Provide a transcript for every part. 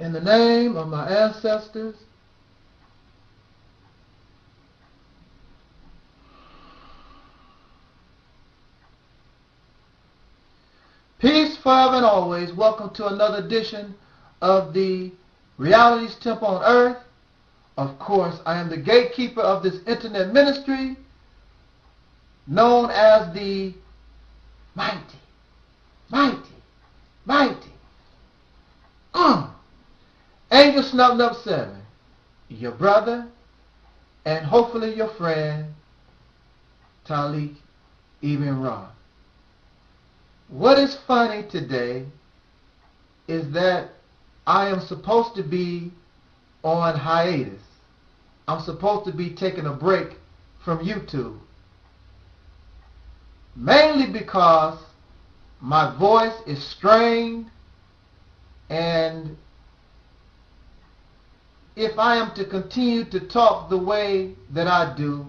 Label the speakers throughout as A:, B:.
A: In the name of my ancestors, peace forever and always. Welcome to another edition of the Reality's Temple on Earth. Of course, I am the gatekeeper of this internet ministry known as the mighty Angel Snub Nub 7, your brother and hopefully your friend Taalik Ibn'rad. What is funny today is that I am supposed to be on hiatus. I'm supposed to be taking a break from YouTube. Mainly because my voice is strained, and if I am to continue to talk the way that I do,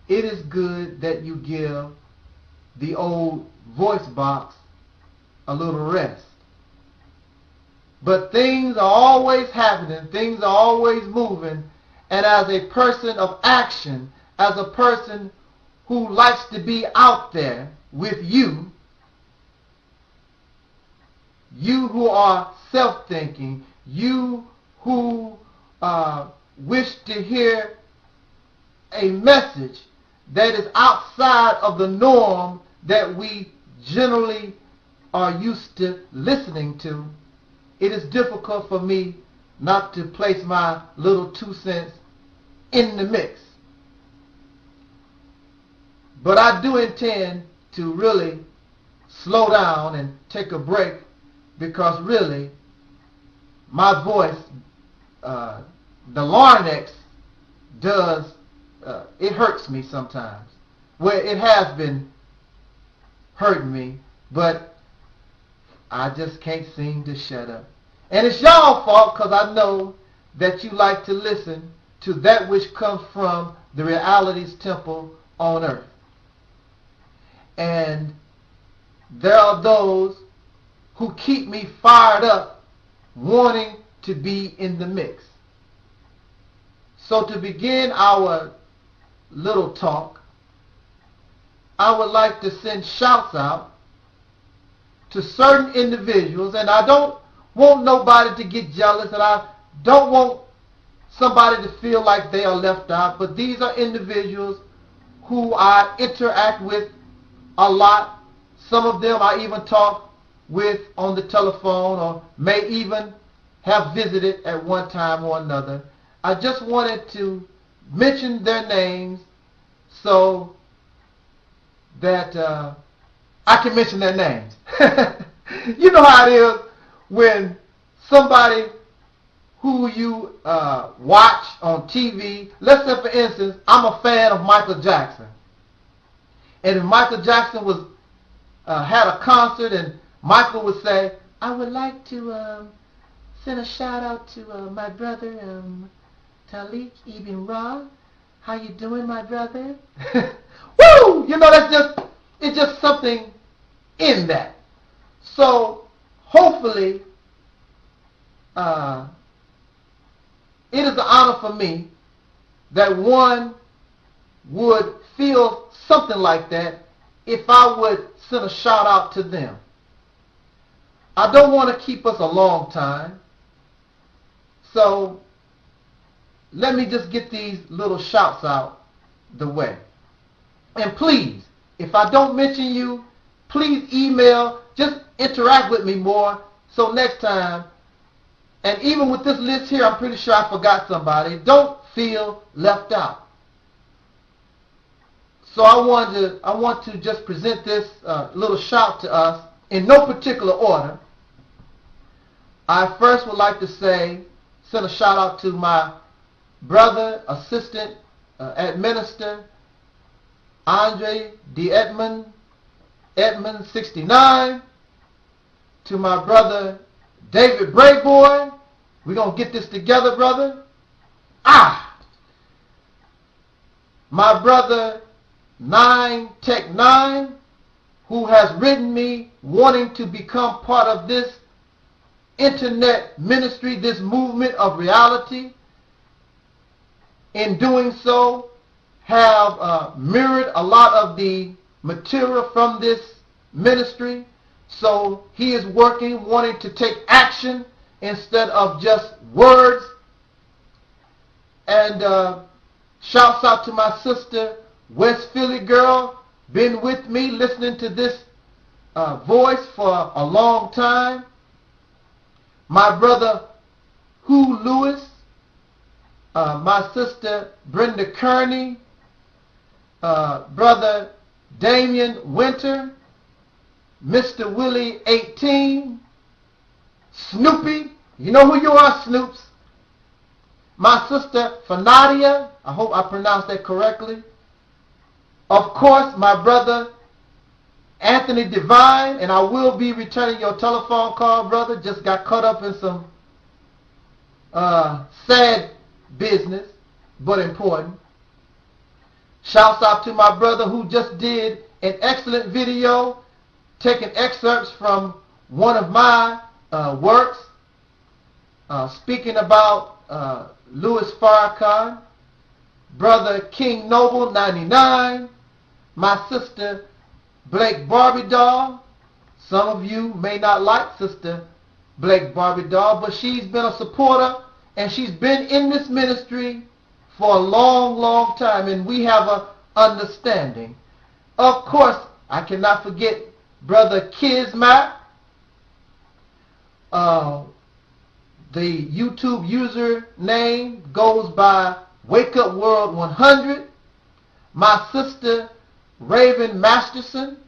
A: it is good that you give the old voice box a little rest. But things are always happening, things are always moving, and as a person of action, as a person who likes to be out there with you, you who are self-thinking, you who wish to hear a message that is outside of the norm that we generally are used to listening to, it is difficult for me not to place my little 2 cents in the mix. But I do intend to really slow down and take a break, because really my voice, the larynx does, it hurts me sometimes. Well, it has been hurting me, but I just can't seem to shut up. And it's y'all fault, because I know that you like to listen to that which comes from the reality's temple on earth. And there are those who keep me fired up, wanting to be in the mix. So to begin our little talk, I would like to send shouts out to certain individuals, and I don't want nobody to get jealous, and I don't want somebody to feel like they are left out, but these are individuals who I interact with a lot. Some of them I even talk with on the telephone, or may even have visited at one time or another. I just wanted to mention their names so that I can mention their names. You know how it is when somebody who you watch on TV, let's say for instance, I'm a fan of Michael Jackson. And if Michael Jackson was had a concert and Michael would say, I would like to send a shout out to my brother Taalik Ibn'rad. How you doing, my brother? Woo! You know, it's just something in that. So hopefully it is an honor for me that one would feel something like that if I would send a shout out to them. I don't want to keep us a long time, so let me just get these little shouts out the way. And please, if I don't mention you, please email, just interact with me more, so next time, and even with this list here, I'm pretty sure I forgot somebody, don't feel left out. So I want to just present this little shout to us in no particular order. I first would like to send a shout out to my brother, assistant, administrator, Andre D. Edmond 69, to my brother David Brayboy. We're going to get this together, brother. My brother 9Tech9, who has written me wanting to become part of this internet ministry, this movement of reality. In doing so, have mirrored a lot of the material from this ministry. So he is working, wanting to take action instead of just words. And shouts out to my sister, West Philly girl, been with me listening to this voice for a long time. My brother, Hugh Lewis, my sister, Brenda Kearney, brother Damian Winter, Mr. Willie 18, Snoopy, you know who you are, Snoops. My sister Fanadia, I hope I pronounced that correctly. Of course, my brother Anthony Divine, and I will be returning your telephone call, brother. Just got caught up in some sad business, but important. Shouts out to my brother who just did an excellent video taking excerpts from one of my works, speaking about Louis Farrakhan, brother King Noble 99, my sister Blake Barbie Doll. Some of you may not like Sister Blake Barbie Doll, but she's been a supporter and she's been in this ministry for a long, long time, and we have an understanding. Of course, I cannot forget brother Kismat. The YouTube user name goes by Wake Up World 100. My sister Raven Masterson.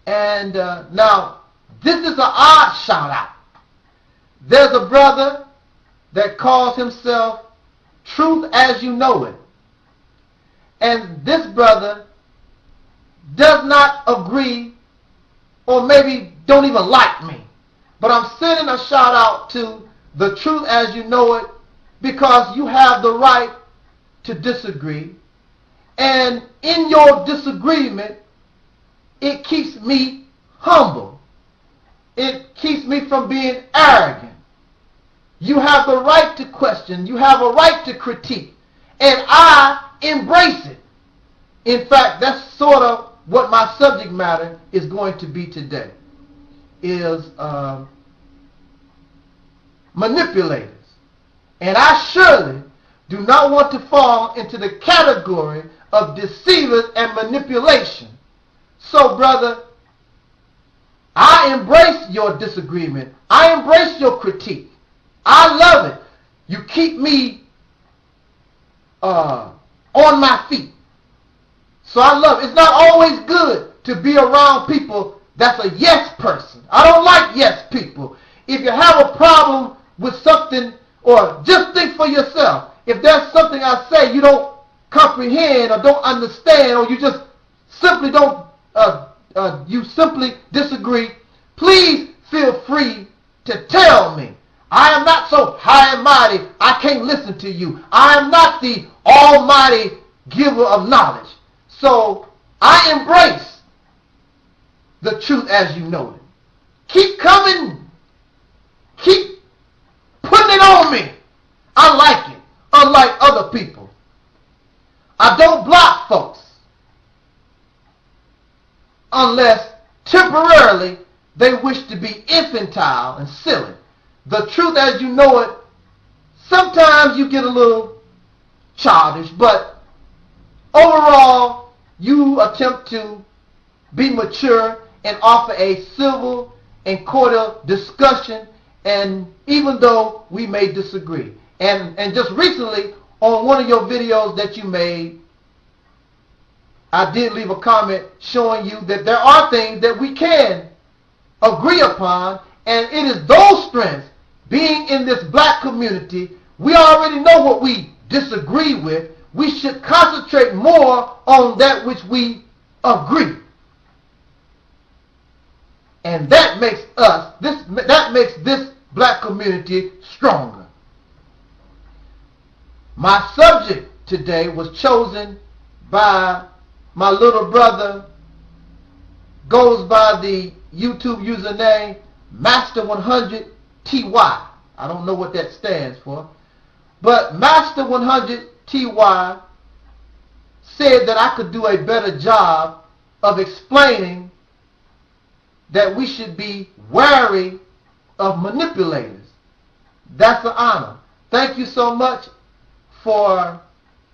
A: And now, this is an odd shout out. There's a brother that calls himself Truth As You Know It. And this brother does not agree, or maybe don't even like me. But I'm sending a shout out to the Truth As You Know It, because you have the right to disagree. And in your disagreement, it keeps me humble. It keeps me from being arrogant. You have the right to question. You have a right to critique. And I embrace it. In fact, that's sort of what my subject matter is going to be today, is manipulators. And I surely do not want to fall into the category of deceivers and manipulation. So, brother, I embrace your disagreement. I embrace your critique. I love it. You keep me on my feet. So I love it. It's not always good to be around people that's a yes person. I don't like yes people. If you have a problem with something, or just think for yourself. If there's something I say you don't comprehend or don't understand, or you just simply don't, you simply disagree, please feel free to tell me. I am not so high and mighty I can't listen to you. I am not the almighty giver of knowledge. So I embrace the truth as you know it. Keep coming. Keep putting it on me. I like it, unlike other people. I don't block folks unless temporarily they wish to be infantile and silly. The truth as you know it, sometimes you get a little childish, but overall you attempt to be mature and offer a civil and cordial discussion, and even though we may disagree. And just recently, on one of your videos that you made, I did leave a comment showing you that there are things that we can agree upon, and it is those strengths. Being in this black community, we already know what we disagree with. We should concentrate more on that which we agree. And that makes us, that makes this black community stronger. My subject today was chosen by my little brother, goes by the YouTube username Master 100 TY. I don't know what that stands for. But Master 100 TY said that I could do a better job of explaining that we should be wary of manipulators. That's an honor. Thank you so much for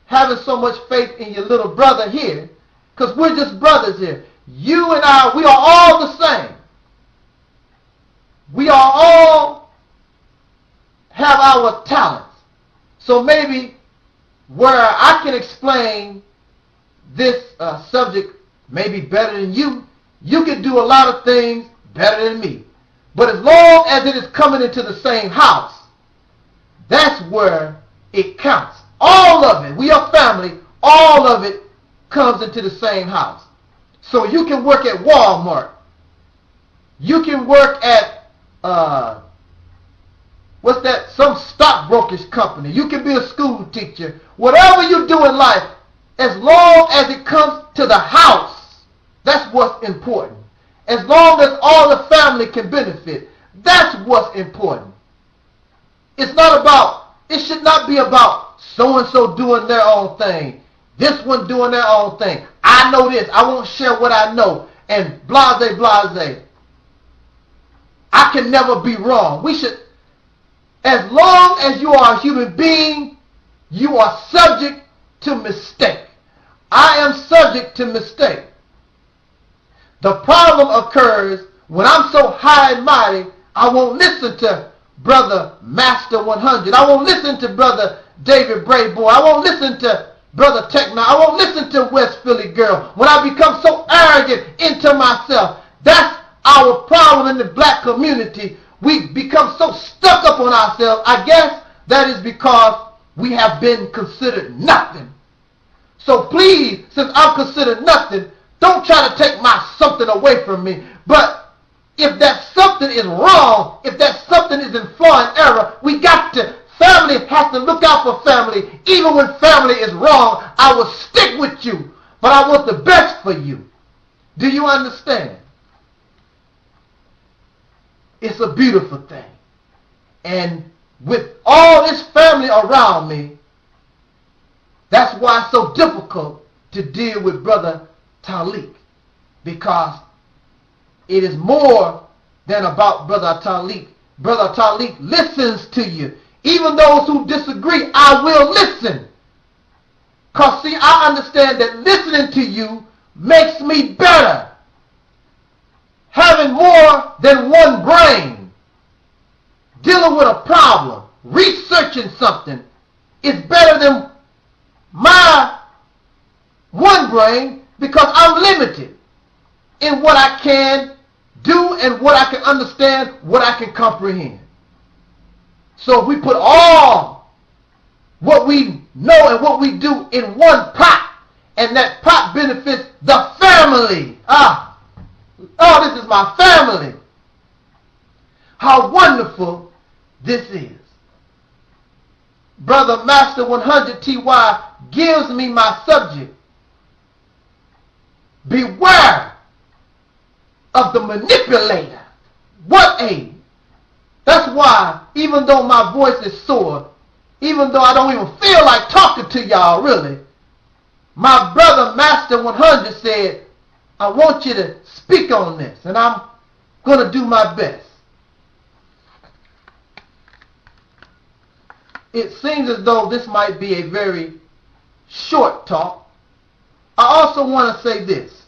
A: having so much faith in your little brother here, because we're just brothers here. You and I, we are all the same. We are all have our talents. So maybe where I can explain this subject maybe better than you, you can do a lot of things better than me. But as long as it is coming into the same house, that's where it counts. All of it, we are family, all of it comes into the same house. So you can work at Walmart. You can work at, some stockbroker's company. You can be a school teacher. Whatever you do in life, as long as it comes to the house, that's what's important. As long as all the family can benefit, that's what's important. It's not about, it should not be about so-and-so doing their own thing, this one doing their own thing. I know this, I won't share what I know, and blase, blase. I can never be wrong. We should, as long as you are a human being, you are subject to mistake. I am subject to mistake. The problem occurs when I'm so high and mighty, I won't listen to Brother Master 100. I won't listen to Brother David Brayboy. I won't listen to Brother ThÄ. I won't listen to West Philly Girl. When I become so arrogant into myself, that's our problem in the black community. We become so stuck up on ourselves. I guess that is because we have been considered nothing. So please, since I'm considered nothing, don't try to take my something away from me. But if that something is wrong, if that something is in flaw and error, we got to, family has to look out for family. Even when family is wrong, I will stick with you. But I want the best for you. Do you understand? It's a beautiful thing. And with all this family around me, that's why it's so difficult to deal with Brother Taalik, because it is more than about Brother Taalik. Brother Taalik listens to you. Even those who disagree, I will listen. Because see, I understand that listening to you makes me better. Having more than one brain, dealing with a problem, researching something, is better than my one brain, because I'm limited in what I can do and what I can understand, what I can comprehend. So if we put all what we know and what we do in one pot, and that pot benefits the family. Oh, this is my family. How wonderful this is. Brother Master 100 TY gives me my subject. Beware of the manipulator. What a... That's why, even though my voice is sore, even though I don't even feel like talking to y'all really, my brother Master 100 said, I want you to speak on this, and I'm going to do my best. It seems as though this might be a very short talk. I also want to say this.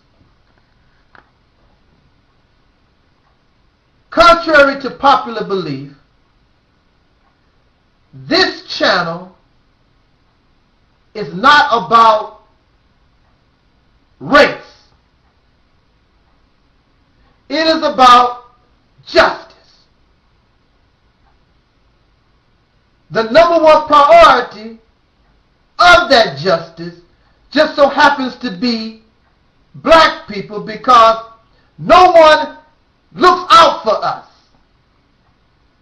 A: Contrary to popular belief, this channel is not about race. It is about justice. The number one priority of that justice just so happens to be black people, because no one looks out for us.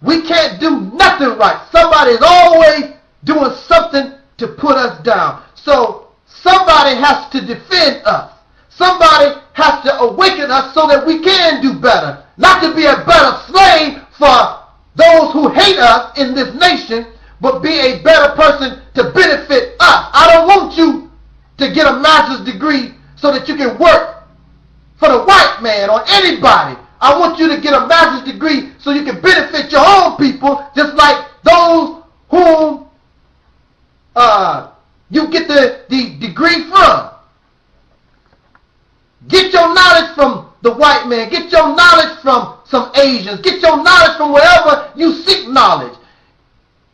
A: We can't do nothing right. Somebody is always doing something to put us down. So somebody has to defend us. Somebody has to awaken us so that we can do better. Not to be a better slave for those who hate us in this nation, but be a better person to benefit us. I don't want you to get a master's degree so that you can work for the white man or anybody. I want you to get a master's degree so you can benefit your own people, just like those whom you get the degree from. Get your knowledge from the white man. Get your knowledge from some Asians. Get your knowledge from wherever you seek knowledge.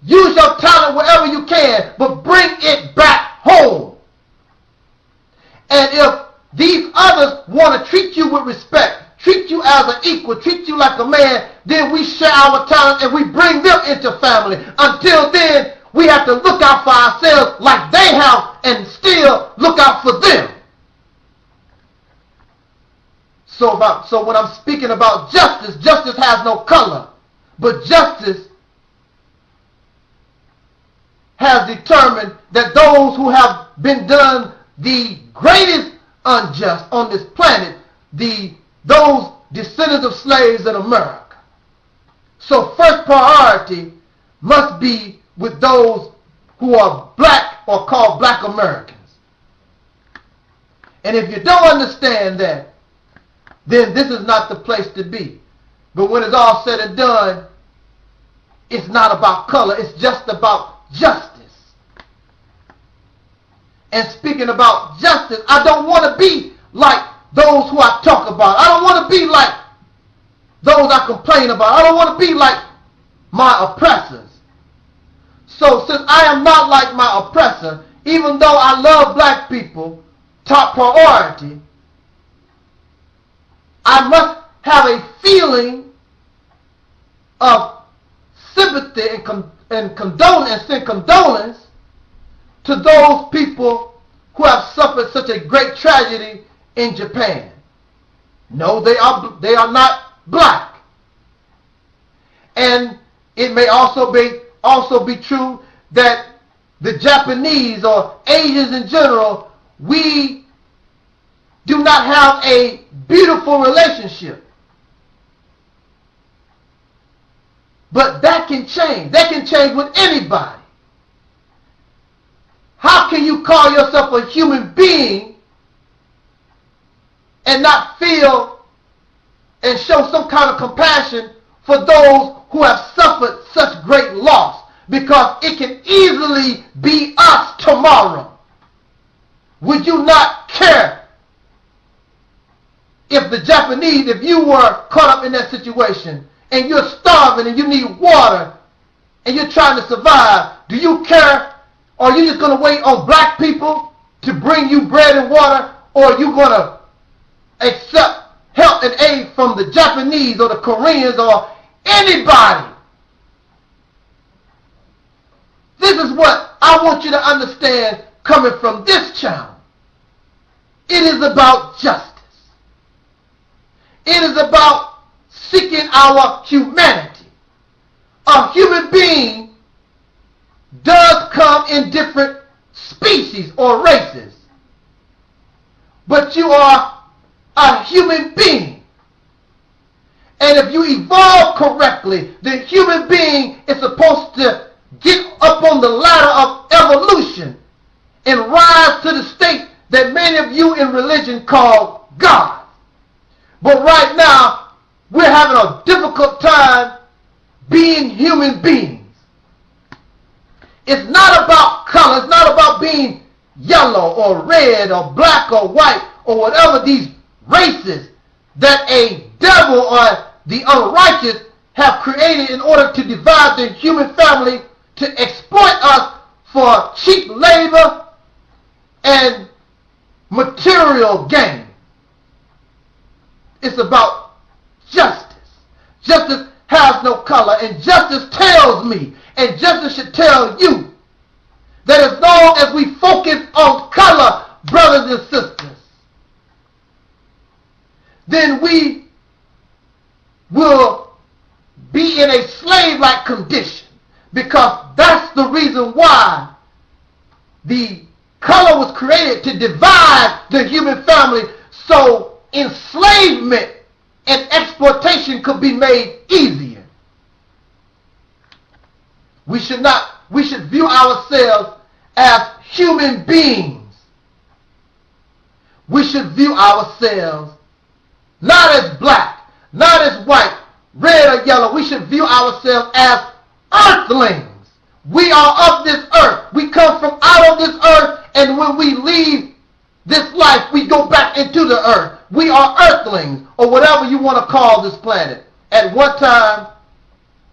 A: Use your talent wherever you can, but bring it back home. And if these others want to treat you with respect, treat you as an equal, treat you like a man, then we share our talent and we bring them into family. Until then, we have to look out for ourselves like they have and still look out for them. So when I'm speaking about justice, justice has no color. But justice has determined that those who have been done the greatest unjust on this planet, those descendants of slaves in America. So first priority must be with those who are black or called black Americans. And if you don't understand that, then this is not the place to be. But when it's all said and done, it's not about color, it's just about justice. And speaking about justice, I don't want to be like those who I talk about. I don't want to be like those I complain about. I don't want to be like my oppressors. So since I am not like my oppressor, even though I love black people, top priority, I must have a feeling of sympathy and condolence to those people who have suffered such a great tragedy in Japan. No, they are not black. And it may also be true that the Japanese or Asians in general, we do not have a beautiful relationship. But that can change. That can change with anybody. How can you call yourself a human being and not feel and show some kind of compassion for those who have suffered such great loss? Because it can easily be us tomorrow. Would you not care if the Japanese, if you were caught up in that situation and you're starving and you need water and you're trying to survive, do you care? Or are you just going to wait on black people to bring you bread and water? Or are you going to accept help and aid from the Japanese or the Koreans or anybody? This is what I want you to understand coming from this channel. It is about justice. It is about seeking our humanity. A human being does come in different species or races. But you are a human being. And if you evolve correctly, the human being is supposed to get up on the ladder of evolution and rise to the state that many of you in religion call God. But right now, we're having a difficult time being human beings. It's not about color. It's not about being yellow or red or black or white or whatever these races that a devil or the unrighteous have created in order to divide the human family, to exploit us for cheap labor and material gain. It's about justice. Justice has no color, and justice tells me, and justice should tell you, that as long as we focus on color, brothers and sisters, then we will be in a slave-like condition, because that's the reason why the color was created, to divide the human family, so enslavement and exploitation could be made easier. We should view ourselves as human beings. We should view ourselves not as black, not as white, red or yellow. We should view ourselves as earthlings. We are of this earth. We come from out of this earth, and when we leave this life, we go back into the earth. We are earthlings, or whatever you want to call this planet. At one time,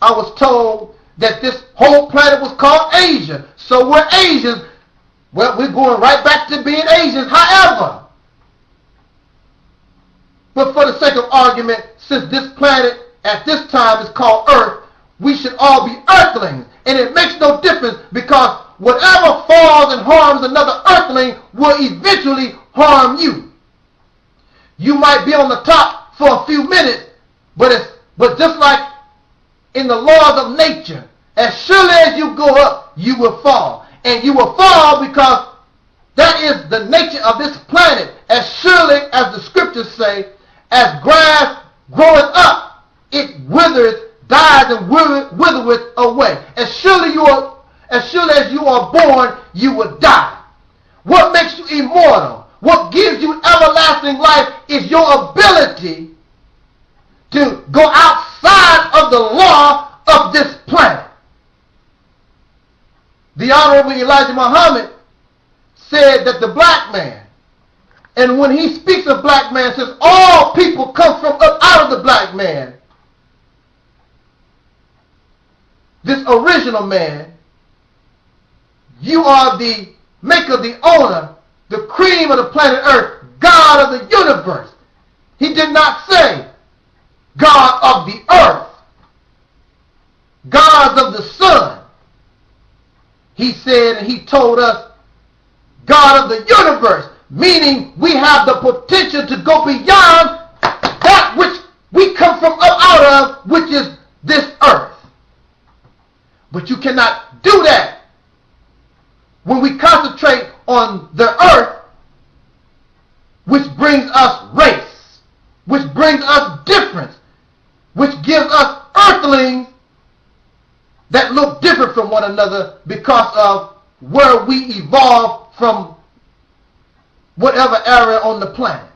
A: I was told that this whole planet was called Asia. So we're Asians. Well, we're going right back to being Asians. However, but for the sake of argument, since this planet at this time is called Earth, we should all be earthlings. And it makes no difference, because whatever falls and harms another earthling will eventually harm you. You might be on the top for a few minutes, but just like in the laws of nature, as surely as you go up, you will fall. And you will fall because that is the nature of this planet. As surely as the scriptures say, as grass groweth up, it withereth, dies, and withereth away. As surely as you are born, you will die. What makes you immortal, what gives you everlasting life, is your ability to go outside of the law of this planet. The Honorable Elijah Muhammad said that the black man, and when he speaks of black man, says all people come from up out of the black man. This original man, you are the maker, the owner, the cream of the planet Earth, God of the universe. He did not say God of the earth, gods of the sun. He said, and he told us, God of the universe, meaning we have the potential to go beyond that which we come from up out of, which is this earth. But you cannot do that when we concentrate on the earth, which brings us race, which brings us difference, which gives us earthlings that look different from one another because of where we evolved from, whatever area on the planet.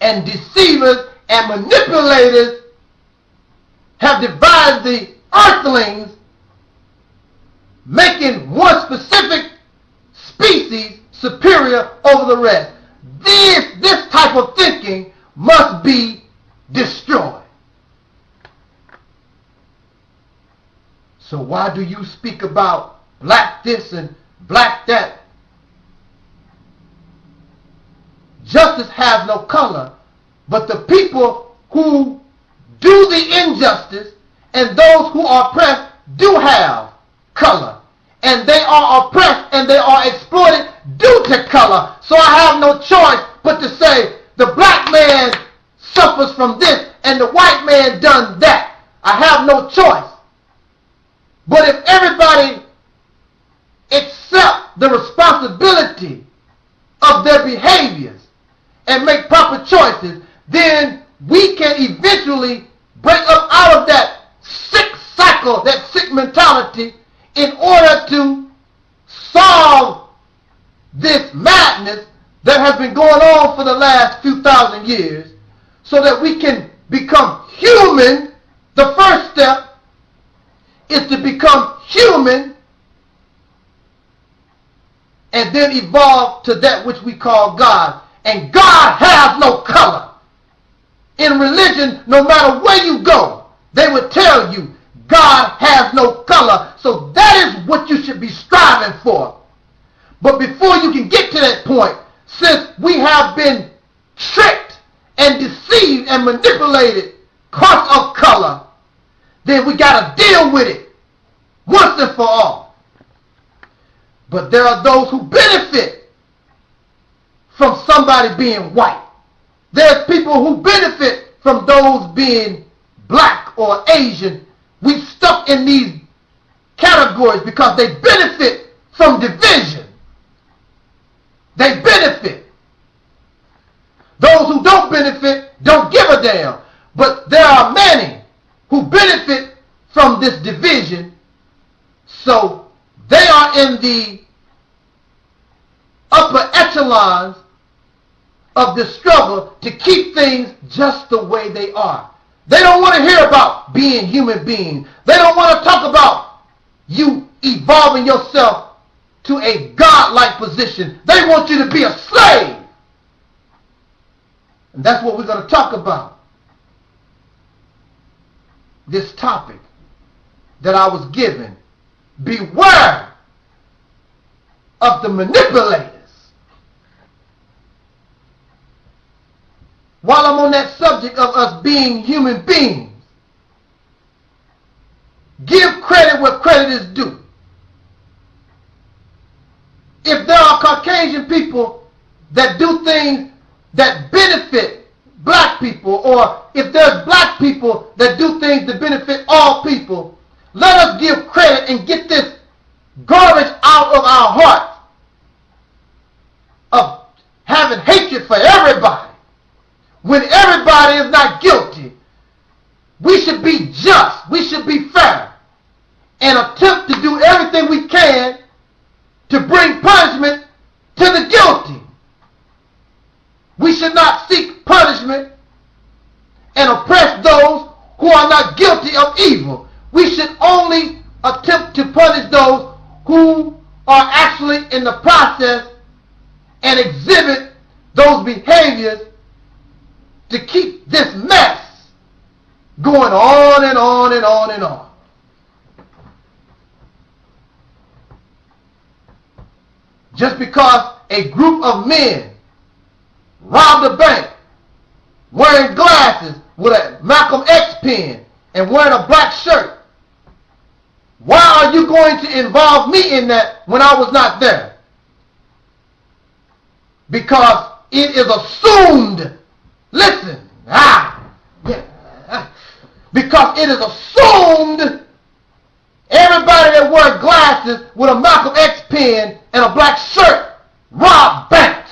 A: And deceivers and manipulators have divided the earthlings, making one specific species superior over the rest. This type of thinking must be destroyed. So why do you speak about black this and black that? Justice has no color, but the people who do the injustice and those who are oppressed do have color. And they are oppressed and they are exploited due to color. So I have no choice but to say the black man suffers from this and the white man done that. I have no choice. But if everybody accept the responsibility of their behaviors and make proper choices, then we can eventually break up out of that sick cycle, that sick mentality, in order to solve this madness that has been going on for the last few thousand years, so that we can become human. The first step is to become human and then evolve to that which we call God. And God has no color. In religion, no matter where you go, they will tell you God has no color. So that is what you should be striving for. But before you can get to that point, since we have been tricked and deceived and manipulated because of color, then we got to deal with it once and for all. But there are those who benefit from somebody being white. There's people who benefit from those being black or Asian. We stuck in these categories because they benefit from division. They benefit. Those who don't benefit don't give a damn. But there are many who benefit from this division, so they are in the upper echelons of the struggle to keep things just the way they are. They don't want to hear about being human beings. They don't want to talk about you evolving yourself to a godlike position. They want you to be a slave. And that's what we're going to talk about. This topic that I was given. Beware of the manipulators. While I'm on that subject of us being human beings, give credit where credit is due. If there are Caucasian people that do things that benefit black people, or if there's black people that do things that benefit all people, let us give credit and get this garbage out of our hearts of having hatred for everybody when everybody is not guilty. We should be just. We should be fair and attempt to do everything we can to bring punishment to the guilty. We should not seek punishment and oppress those who are not guilty of evil. We should only attempt to punish those who are actually in the process and exhibit those behaviors to keep this mess going on and on and on and on. Just because a group of men robbed a bank wearing glasses with a Malcolm X pen and wearing a black shirt, why are you going to involve me in that when I was not there? Because it is assumed. Listen, because it is assumed everybody that wears glasses with a Malcolm X pen and a black shirt rob banks.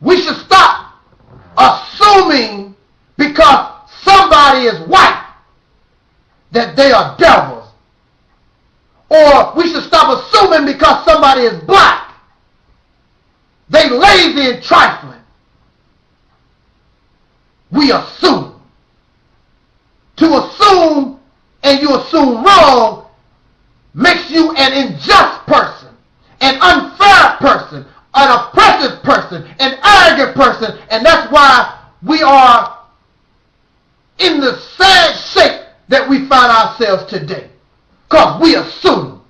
A: We should stop assuming because somebody is white that they are devils. Or we should stop assuming because somebody is black they lazy and trifling. We assume. To assume and you assume wrong makes you an unjust person, an unfair person, an oppressive person, an arrogant person, and that's why we are in the sad shape that we find ourselves today. Because we assume.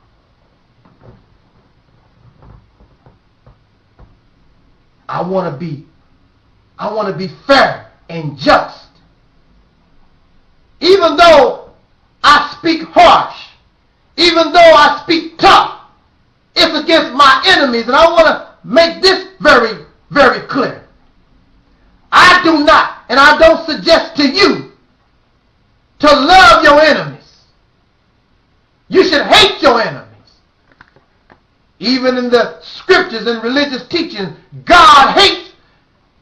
A: I want to be fair and just. Even though I speak harsh, even though I speak tough, it's against my enemies, and I want to make this very, very clear. I do not, and I don't suggest to you to love your enemies. You should hate your enemies. Even in the scriptures and religious teachings, God hates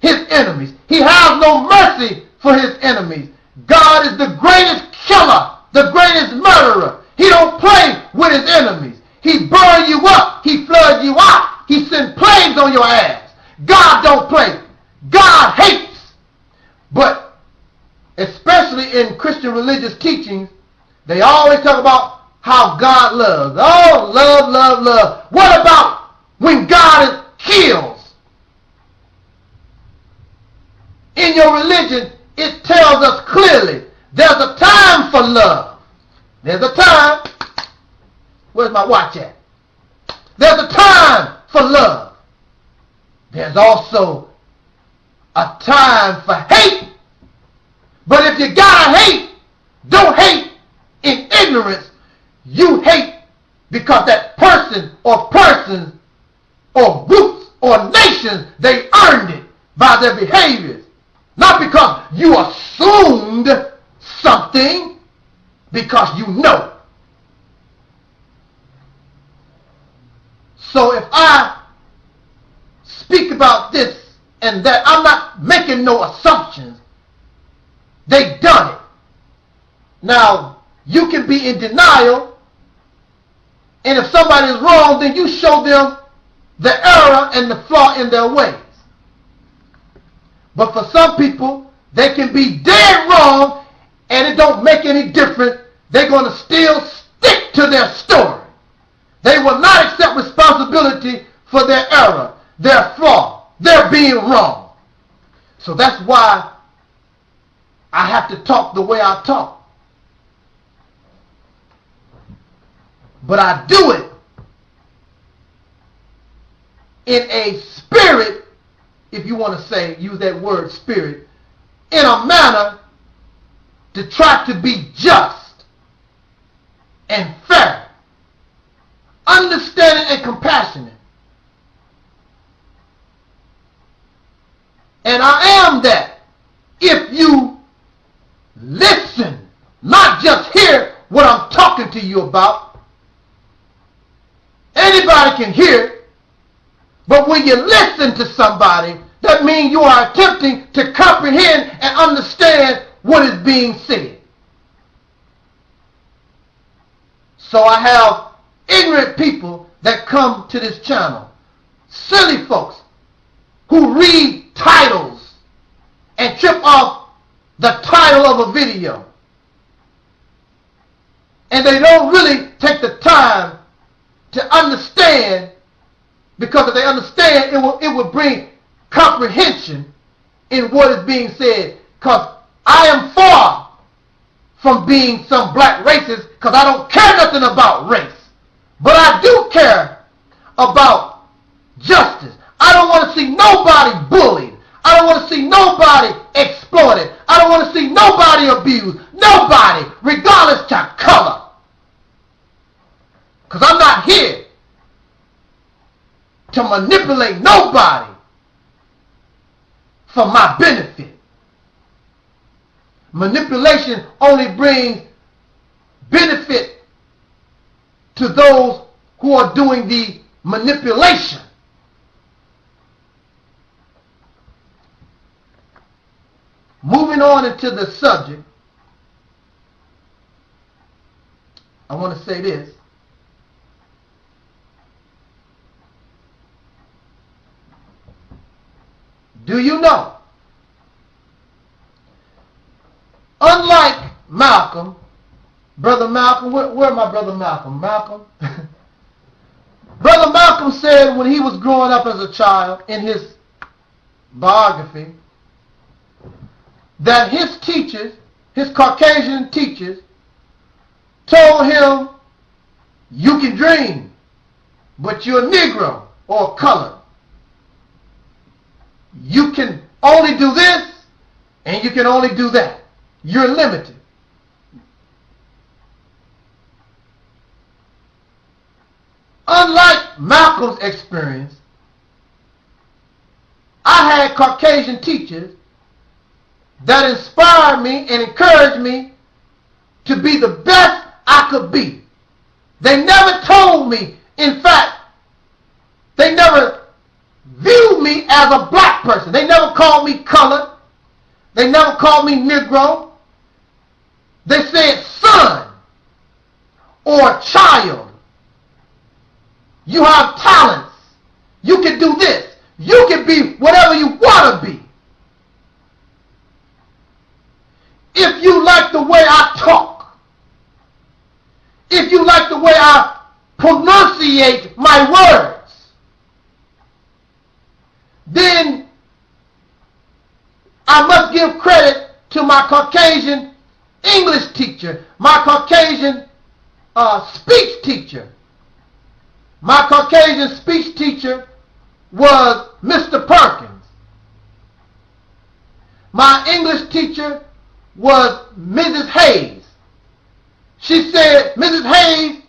A: his enemies. He has no mercy for his enemies. God is the greatest killer, the greatest murderer. He don't play with his enemies. He burn you up. He flood you out. He send plagues on your ass. God don't play. God hates. But especially in Christian religious teachings, they always talk about how God loves. Oh, love, love, love. What about when God kills? In your religion, it tells us clearly there's a time for love. There's a time. Where's my watch at? There's a time for love. There's also a time for hate. But if you gotta hate, don't hate in ignorance. You hate because that person or persons or groups or nations, they earned it by their behaviors. Not because you assumed something, because you know. So if I speak about this and that. I'm not making no assumptions. They done it. Now, you can be in denial, and if somebody is wrong, then you show them the error and the flaw in their ways. But for some people, they can be dead wrong, and it don't make any difference. They're going to still stick to their story. They will not accept responsibility for their error, their flaw, their being wrong. So that's why I have to talk the way I talk. But I do it in a spirit, if you want to say, use that word spirit, in a manner to try to be just and fair, understanding and compassionate. And I am that if you listen, not just hear what I'm talking to you about. Anybody can hear, but when you listen to somebody, that means you are attempting to comprehend and understand what is being said. So I have ignorant people that come to this channel, silly folks who read titles and trip off the title of a video, and they don't really take the time to understand, because if they understand, it will bring comprehension in what is being said. Because I am far from being some black racist, because I don't care nothing about race. But I do care about justice. I don't want to see nobody bullied. I don't want to see nobody exploited. I don't want to see nobody abused. Nobody, regardless to color. Because I'm not here to manipulate nobody for my benefit. Manipulation only brings benefit to those who are doing the manipulation. Moving on into the subject, I want to say this. Do you know, unlike Malcolm, Brother Malcolm, where my Brother Malcolm? Malcolm? Brother Malcolm said when he was growing up as a child in his biography that his teachers, his Caucasian teachers, told him, you can dream, but you're a Negro or colored. You can only do this, and you can only do that. You're limited. Unlike Malcolm's experience, I had Caucasian teachers that inspired me and encouraged me to be the best I could be. They never told me, in fact, they never viewed me as a black person. They never called me colored. They never called me Negro. They said son or child. You have talents. You can do this. You can be whatever you want to be. If you like the way I talk, if you like the way I pronunciate my words, then I must give credit to my Caucasian English teacher, my Caucasian speech teacher. My Caucasian speech teacher was Mr. Perkins. My English teacher was Mrs. Hayes. She said Mrs. Hayes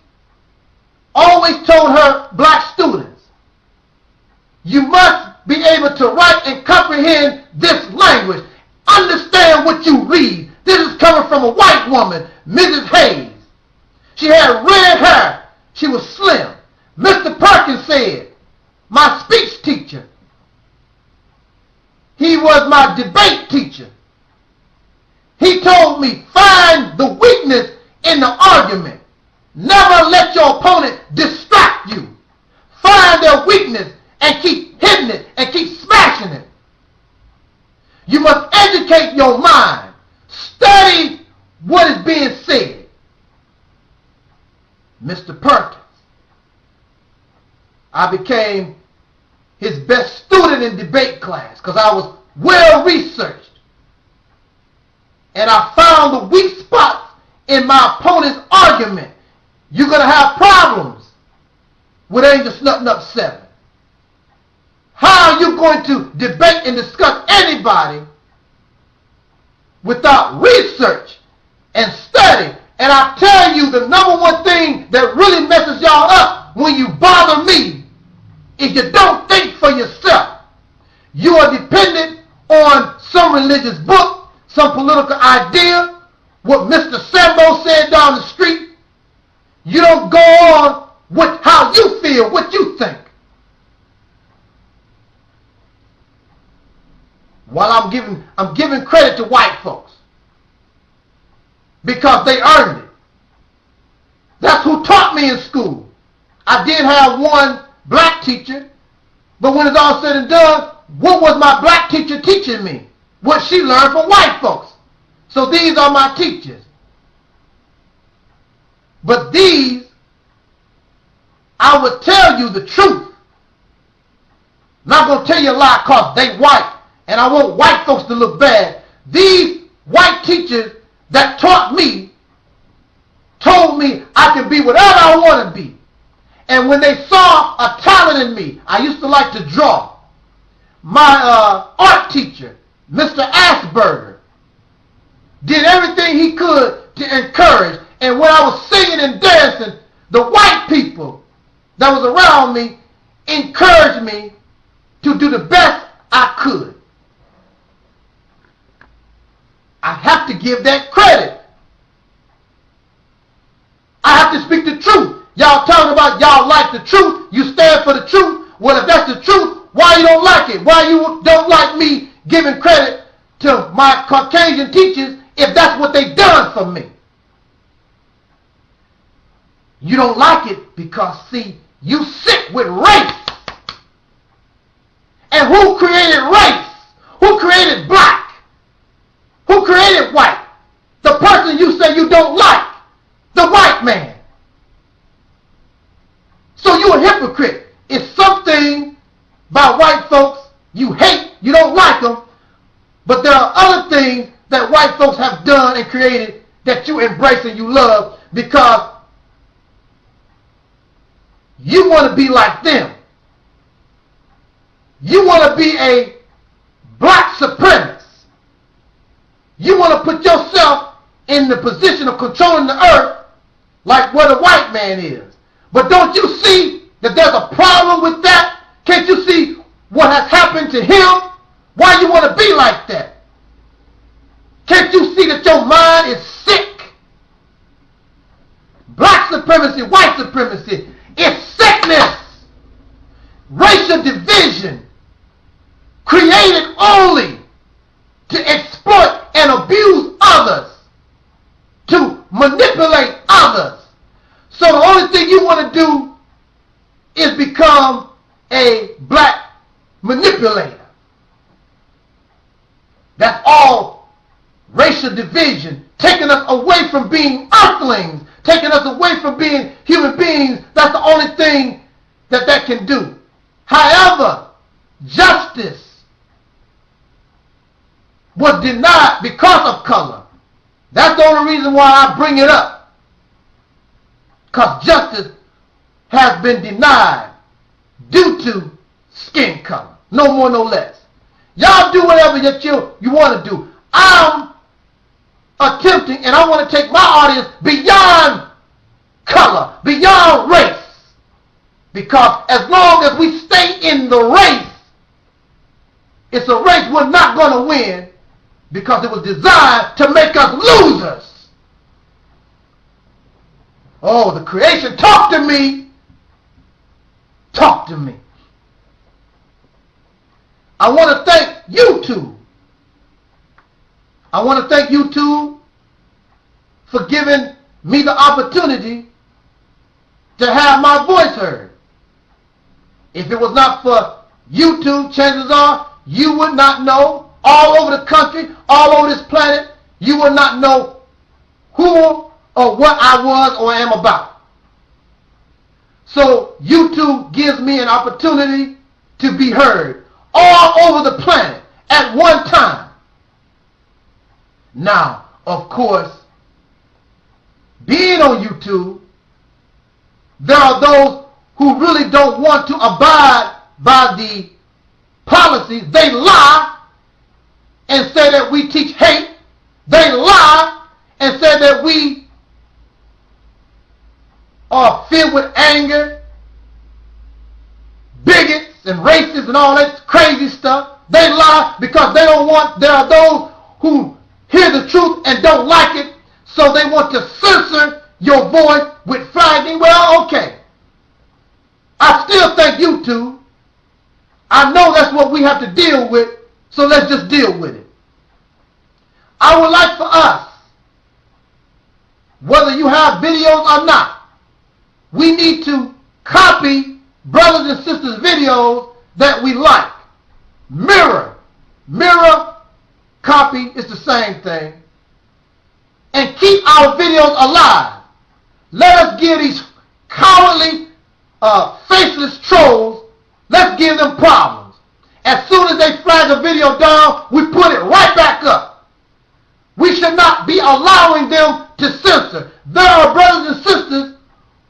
A: always told her black students, you must be able to write and comprehend this language. Understand what you read. This is coming from a white woman, Mrs. Hayes. She had red hair. She was slim. Mr. Perkins said, my speech teacher, He was my debate teacher. He told me, find the weakness in the argument. Never let your opponent distract you. Find their weakness and keep hitting it and keep smashing it. You must educate your mind. Study what is being said. Mr. Perkins. I became his best student in debate class because I was well researched. And I found the weak spots in my opponent's argument. You're going to have problems with Angel Snutting Up 7. How are you going to debate and discuss anybody without research and study? And I tell you, the number one thing that really messes y'all up when you bother me is you don't think for yourself. You are dependent on some religious book, some political idea, what Mr. Sambo said down the street. You don't go on with how you feel, what you think. While I'm giving credit to white folks because they earned it. That's who taught me in school. I did have one black teacher, but when it's all said and done, what was my black teacher teaching me? What she learned from white folks. So these are my teachers. But these, I would tell you the truth. Not going to tell you a lie because they white. And I want white folks to look bad. These white teachers that taught me told me I can be whatever I want to be. And when they saw a talent in me, I used to like to draw. My art teacher, Mr. Asperger, did everything he could to encourage. And when I was singing and dancing, the white people that was around me encouraged me to do the best I could. I have to give that credit. I have to speak the truth. Y'all talking about y'all like the truth. You stand for the truth. Well, if that's the truth, why you don't like it? Why you don't like me giving credit to my Caucasian teachers if that's what they done for me? You don't like it because, see, you sick with race. And who created race? Who created black? Who created white? The person you say you don't like. The white man. So you a hypocrite. It's something by white folks you hate, you don't like them, but there are other things that white folks have done and created that you embrace and you love because you want to be like them. You want to be a black supremacist. You want to put yourself in the position of controlling the earth like what a white man is. But don't you see that there's a problem with that? Can't you see what has happened to him? Why you want to be like that? Can't you see that your mind is sick? Black supremacy, white supremacy, it's sickness. Racial division created only to exploit and abuse others, to manipulate others. So the only thing you want to do is become a black manipulator. That's all racial division, taking us away from being earthlings, taking us away from being human beings. That's the only thing that can do. However, justice was denied because of color. That's the only reason why I bring it up. Because justice has been denied due to skin color. No more, no less. Y'all do whatever you want to do. I'm attempting, and I want to take my audience beyond color, beyond race. Because as long as we stay in the race, it's a race we're not going to win because it was designed to make us losers. Oh, the creation, talk to me. Talk to me. I want to thank you YouTube. I want to thank YouTube for giving me the opportunity to have my voice heard. If it was not for YouTube, chances are you would not know, all over the country, all over this planet, you would not know who or what I was or am about. So YouTube gives me an opportunity to be heard all over the planet at one time. Now, of course, being on YouTube, there are those who really don't want to abide by the policies. They lie and say that we teach hate. They lie and say that we are filled with anger, bigots and racists and all that crazy stuff. They lie because they don't want, there are those who hear the truth and don't like it, so they want to censor your voice with flagging. Well, okay. I still thank YouTube. I know that's what we have to deal with, so let's just deal with it. I would like for us, whether you have videos or not, we need to copy brothers and sisters' videos that we like. Mirror, copy is the same thing. And keep our videos alive. Let us give these cowardly, faceless trolls, let's give them problems. As soon as they flag a video down, we put it right back up. We should not be allowing them to censor. There are brothers and sisters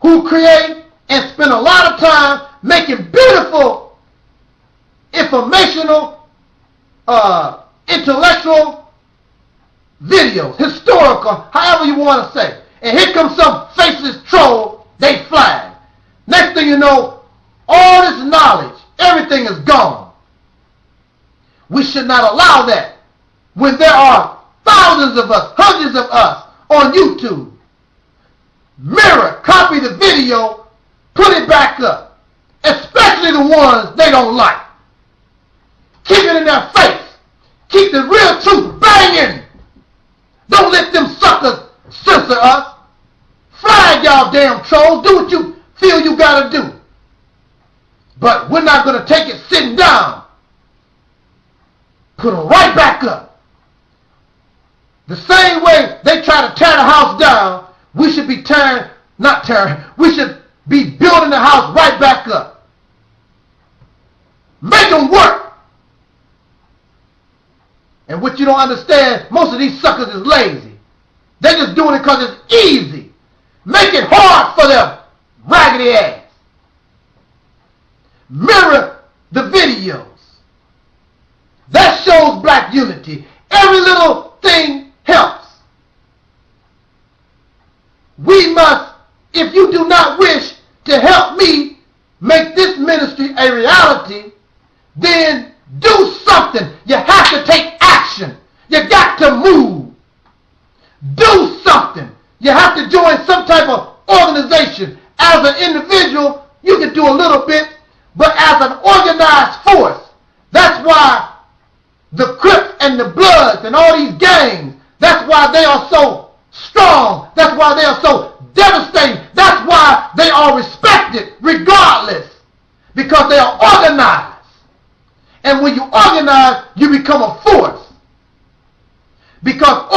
A: who create and spend a lot of time making beautiful, informational, intellectual videos, historical, however you want to say. And here comes some faceless troll, they flag. Next thing you know, all this knowledge, everything is gone. We should not allow that when there are thousands of us, hundreds of us on YouTube. Mirror, copy the video, put it back up. Especially the ones they don't like. Keep it in their face. Keep the real truth banging. Don't let them suckers censor us. Flag y'all damn trolls. Do what you feel you gotta do. But we're not gonna take it sitting down. Put them right back up. The same way they try to tear the house down, we should be we should be building the house right back up. Make them work. And what you don't understand, most of these suckers is lazy. They're just doing it because it's easy. Make it hard for them raggedy ass. Mirror the videos. That shows black unity. Every little thing helps. We must, if you do not wish to help me make this ministry a reality, then do something. You have to take action. You got to move. Do something. You have to join some type of organization. As an individual, you can do a little bit, but as an organized force, that's why the Crips and the Bloods and all these gangs, that's why they are so strong. That's why they are so devastating. That's why they are respected regardless, because they are organized. And when you organize, you become a force. Because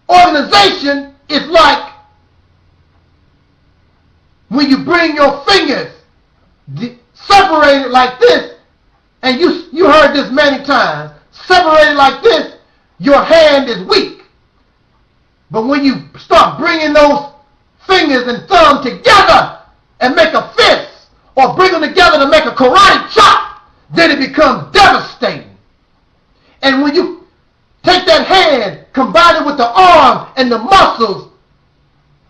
A: organization is like when you bring your fingers separated like this, and you heard this many times, separated like this, your hand is weak. But when you start bringing those fingers and thumb together and make a fist, or bring them together to make a karate chop, then it becomes devastating. And when you take that hand, combine it with the arm and the muscles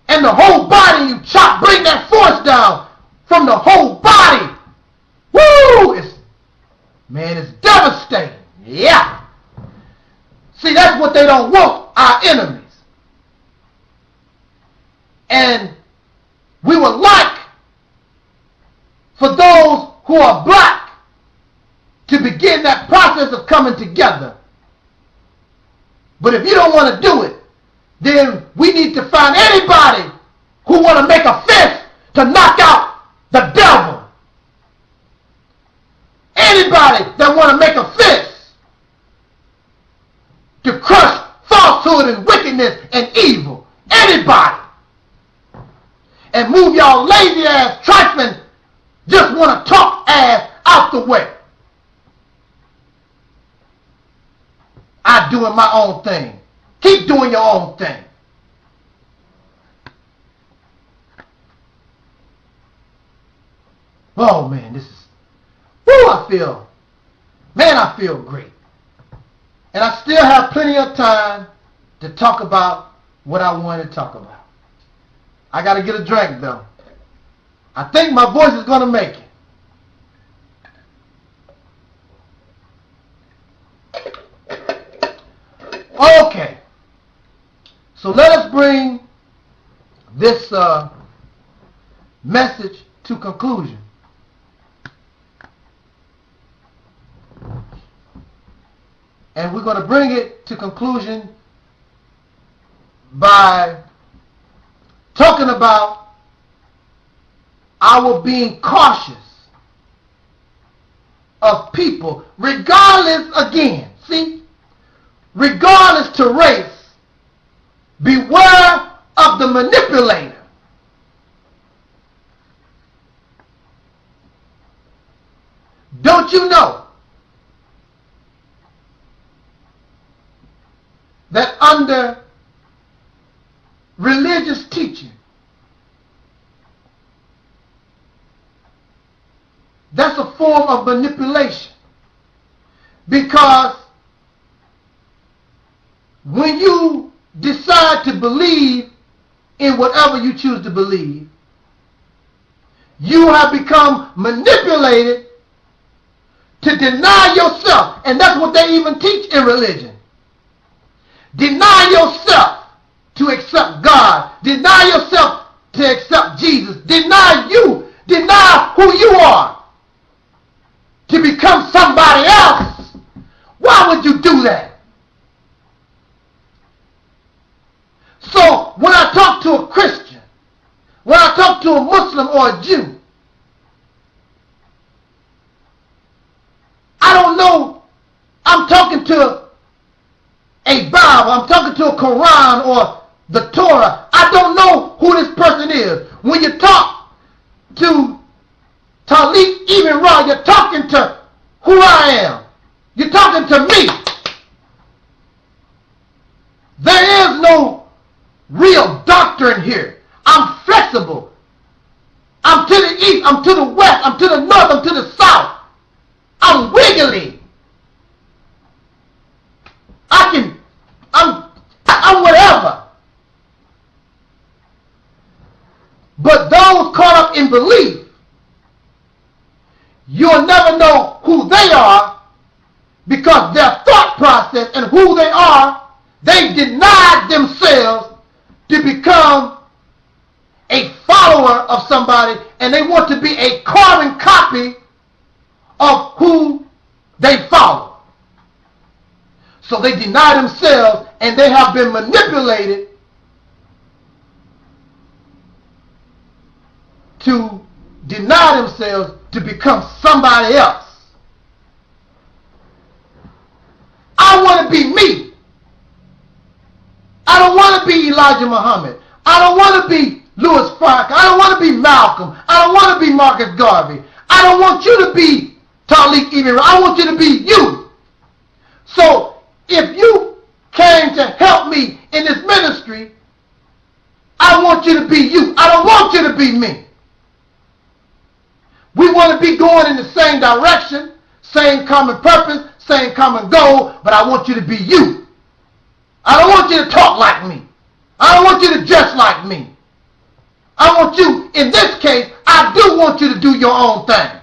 A: and the whole body, you chop, bring that force down from the whole body. Woo! It's devastating. Yeah. See, that's what they don't want, our enemies. And we would like for those who are black to to begin that process of coming together. But if you don't want to do it, then we need to find anybody who want to make a fist to knock out the devil. Anybody that want to make a fist to crush falsehood and wickedness and evil. Anybody. And move y'all lazy ass, trifling, just want to talk ass out the way. I doing my own thing. Keep doing your own thing. Oh man, this is, whoo, I feel great. And I still have plenty of time to talk about what I want to talk about. I got to get a drink though. I think my voice is going to make it. Okay. So let us bring this message to conclusion. And we're going to bring it to conclusion by talking about our being cautious of people, regardless, again, see, regardless to race, beware of the manipulator. Don't you know that under religious teaching, that's a form of manipulation? Because when you decide to believe in whatever you choose to believe, you have become manipulated to deny yourself. And that's what they even teach in religion. Deny yourself to accept God. Deny yourself to accept Jesus. Deny you. Deny who you are to become somebody else. Why would you do that? So when I talk to a Christian, when I talk to a Muslim or a Jew, I don't know, I'm talking to a Bible, I'm talking to a Quran or the Torah. I don't know who this person is. When you talk to Taalik, Ibn'rad, you're talking to who I am. You're talking to me. There is no real doctrine here. I'm flexible. I'm to the east, I'm to the west, I'm to the north, I'm to the south. I'm wiggly. I'm whatever. But those caught up in belief, you'll never know who they are, because their thought process and who they are, they denied themselves to become a follower of somebody, and they want to be a carbon copy of who they follow. So they deny themselves, and they have been manipulated to deny themselves to become somebody else. I want to be me. I don't want to be Elijah Muhammad. I don't want to be Louis Farrakhan. I don't want to be Malcolm. I don't want to be Marcus Garvey. I don't want you to be Taalik Ibn'rad. I want you to be you. So if you came to help me in this ministry, I want you to be you. I don't want you to be me. We want to be going in the same direction, same common purpose, same common goal, but I want you to be you. I don't want you to talk like me. I don't want you to dress like me. I want you, in this case, I do want you to do your own thing.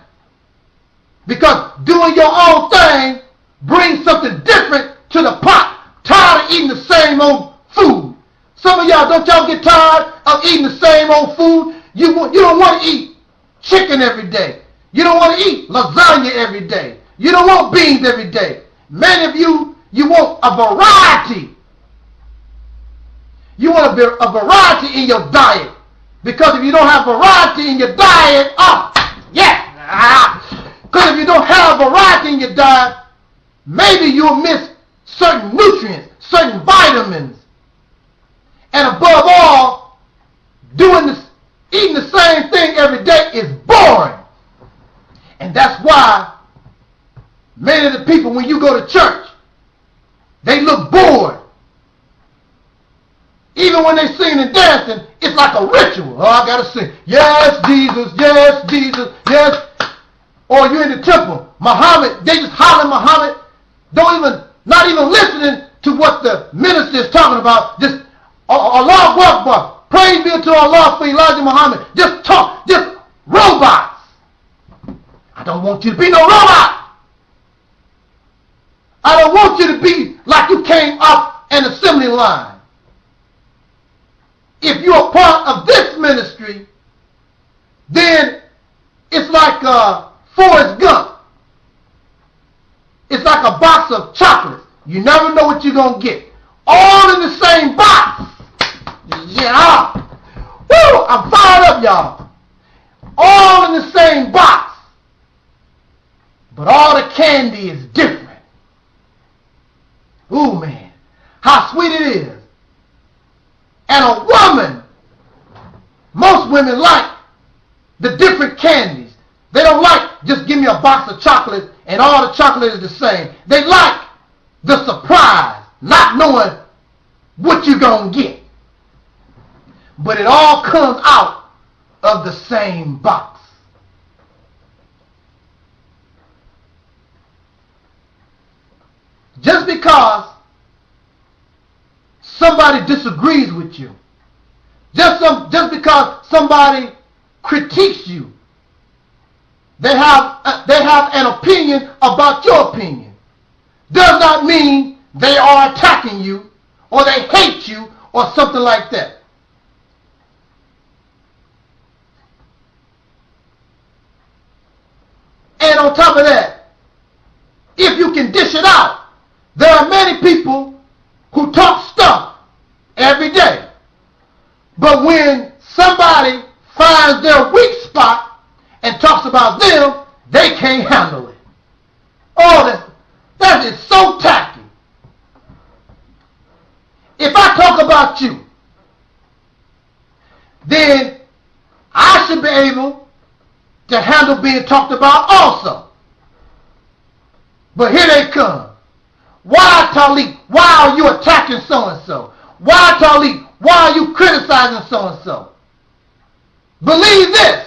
A: Because doing your own thing brings something different to the pot. Tired of eating the same old food. Some of y'all, don't y'all get tired of eating the same old food? You don't want to eat chicken every day. You don't want to eat lasagna every day. You don't want beans every day. Many of you want a variety. You want a variety in your diet. Because if you don't have variety in your diet, because if you don't have variety in your diet, maybe you'll miss certain nutrients, certain vitamins. And above all, eating the same thing every day is boring. And that's why many of the people, when you go to church, they look bored. Even when they sing and dancing, it's like a ritual. Oh, I got to sing, yes, Jesus, yes. Or you're in the temple, Muhammad, they just hollering Muhammad, not even listening to what the minister is talking about. Just, Allah Akbar, praise be to Allah for Elijah Muhammad. Just talk, just robots. I don't want you to be no robot. I don't want you to be like you came off an assembly line. If you're a part of this ministry, then it's like Forrest Gump. It's like a box of chocolates. You never know what you're going to get. All in the same box. Yeah. Woo! I'm fired up, y'all. All in the same box. But all the candy is different. Ooh, man. How sweet it is. And a woman, most women like the different candies. They don't like just give me a box of chocolate and all the chocolate is the same. They like the surprise, not knowing what you're going to get. But it all comes out of the same box. Just because somebody disagrees with you, just because somebody critiques you, they have an opinion about your opinion, does not mean they are attacking you or they hate you or something like that. And on top of that, if you can dish it out, there are many people who talk stuff every day. But when somebody finds their weak spot and talks about them, they can't handle it. Oh, that is so tacky. If I talk about you, then I should be able to handle being talked about also. But here they come. Why, Taalik? Why are you attacking so-and-so? Why, Taalik? Why are you criticizing so-and-so? Believe this.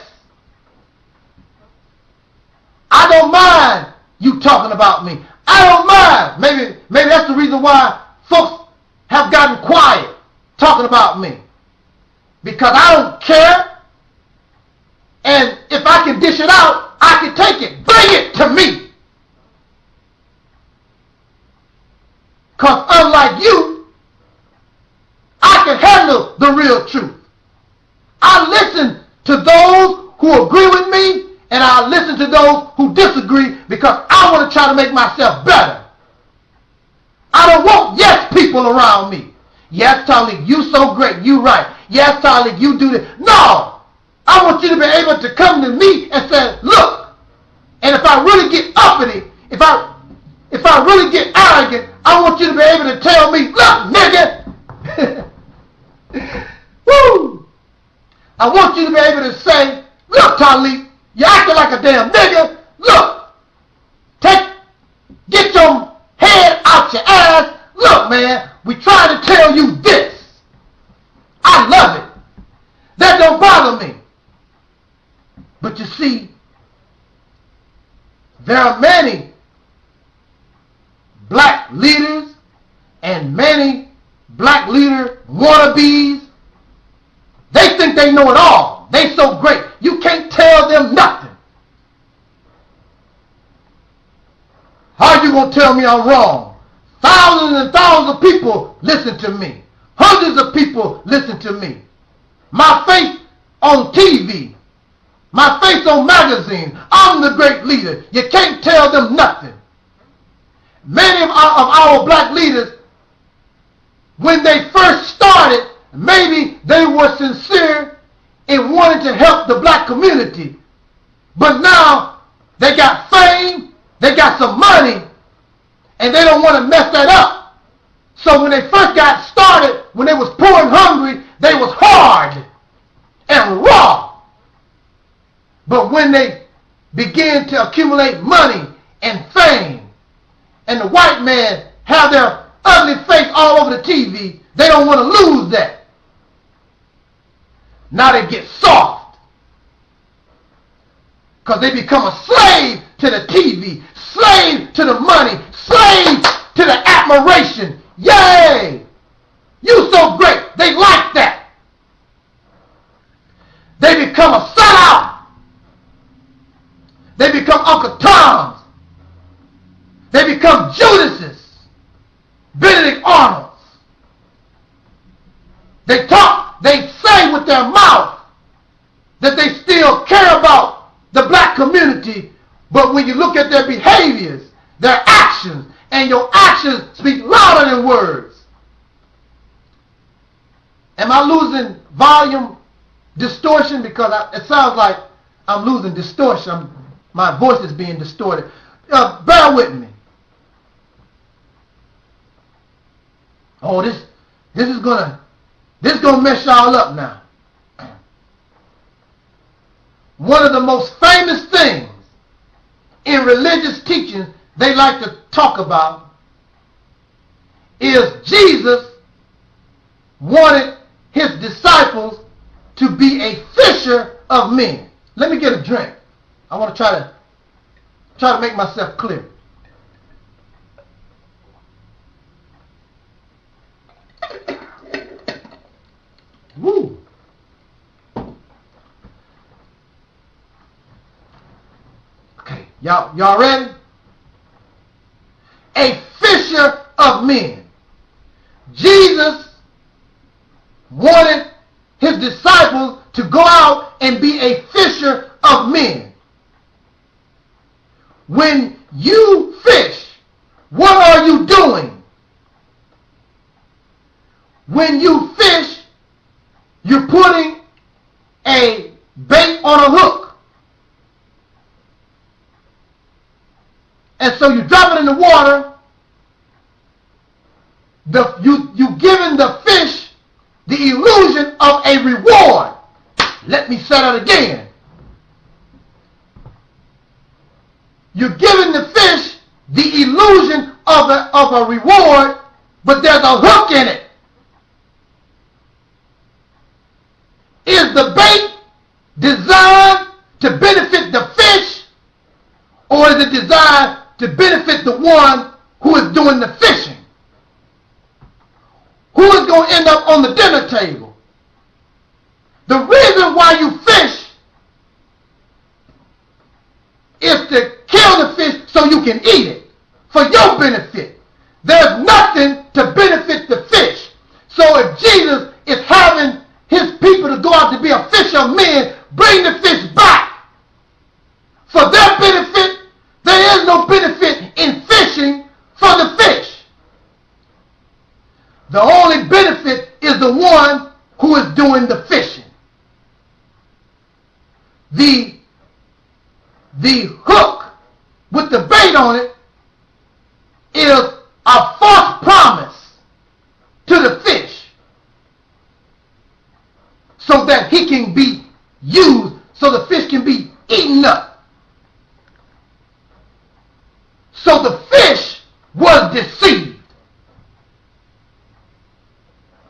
A: I don't mind you talking about me. I don't mind. Maybe that's the reason why folks have gotten quiet talking about me. Because I don't care. And if I can dish it out, I can take it. Bring it to me. Because unlike you, I can handle the real truth. I listen to those who agree with me, and I listen to those who disagree because I want to try to make myself better. I don't want yes people around me. Yes, Taalik, you so great. You right. Yes, Taalik, you do this. No. I want you to be able to come to me and say, look, and if I really get uppity, if I really get arrogant, I want you to be able to tell me, look, nigga. Woo! I want you to be able to say, look, Taalik, you acting like a damn nigga. Look, get your head out your ass. Look, man, we trying to tell you this. I love it. That don't bother me. But you see, there are many black leaders and many black leader wannabes. They think they know it all. They so great. You can't tell them nothing. How are you going to tell me I'm wrong? Thousands and thousands of people listen to me. Hundreds of people listen to me. My face on TV My face on magazine. I'm the great leader. You can't tell them nothing. Many of our black leaders, when they first started, maybe they were sincere in wanting to help the black community. But now they got fame, they got some money, and they don't want to mess that up. So when they first got started, when they was poor and hungry, they was hard and raw. But when they began to accumulate money and fame, and the white man have their ugly face all over the TV, they don't want to lose that. Now they get soft. Because they become a slave to the TV, slave to the money, slave to the admiration. Yay! You so great. They like that. They become a sellout. They become Uncle Toms. They become Judases, Benedict Arnolds. They talk, they say with their mouth that they still care about the black community, but when you look at their behaviors, their actions, and your actions speak louder than words. Am I losing volume distortion? Because it sounds like I'm losing distortion. My voice is being distorted. Bear with me. Oh, this is gonna mess y'all up now. One of the most famous things in religious teaching they like to talk about is Jesus wanted his disciples to be a fisher of men. Let me get a drink. I want to try to make myself clear. Woo. Okay, y'all ready? A fisher of men. Jesus wanted his disciples to go out and be a fisher of men. When you fish, what are you doing? When you fish, you're putting a bait on a hook. And so you drop it in the water. You giving the fish the illusion of a reward. Let me say that again. You're giving the fish the illusion of a reward, but there's a hook in it. Is the bait designed to benefit the fish, or is it designed to benefit the one who is doing the fishing? Who is going to end up on the dinner table? The reason why you fish is to kill the fish so you can eat it for your benefit. There's nothing to benefit the fish. So if Jesus is having his people to go out to be a fisher of men, bring the fish back for their benefit. There is no benefit in fishing for the fish. The only benefit is the one who is doing the fishing. The hook with the bait on it is a false promise to the fish so that he can be used, so the fish can be eaten up. So the fish was deceived.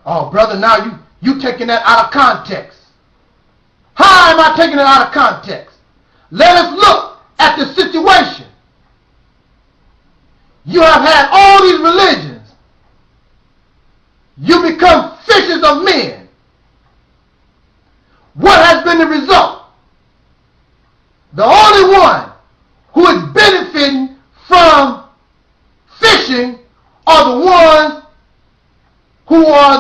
A: Oh, brother, now you taking that out of context. How am I taking it out of context? Let us look at the situation. You have had all these religions. You become fishers of men. What has been the result? The only one who is benefiting from fishing are the ones who are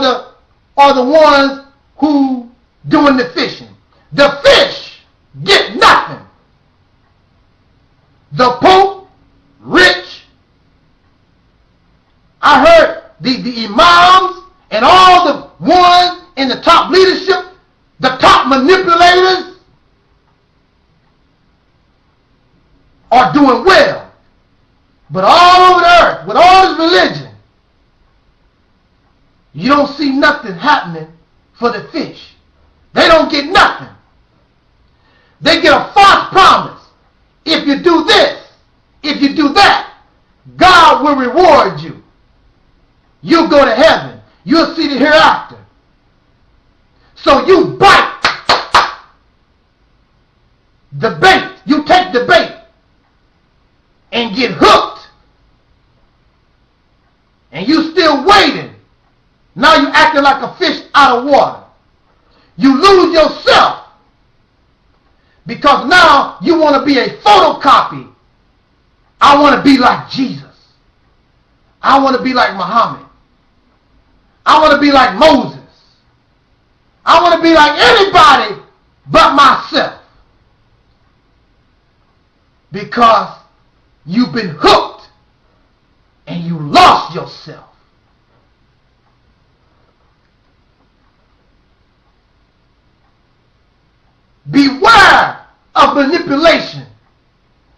A: the ones who doing the fishing. The fish get manipulators are doing well. But all over the earth, with all this religion, you don't see nothing happening for the fish. They don't get nothing. They get a false promise. If you do this, if you do that, God will reward you. You'll go to heaven. You'll see the hereafter. So you bite the bait. You take the bait and get hooked. And you still waiting. Now you acting like a fish out of water. You lose yourself because now you want to be a photocopy. I want to be like Jesus. I want to be like Muhammad. I want to be like Moses. I want to be like anybody but myself. Because you've been hooked and you lost yourself. Beware of manipulation.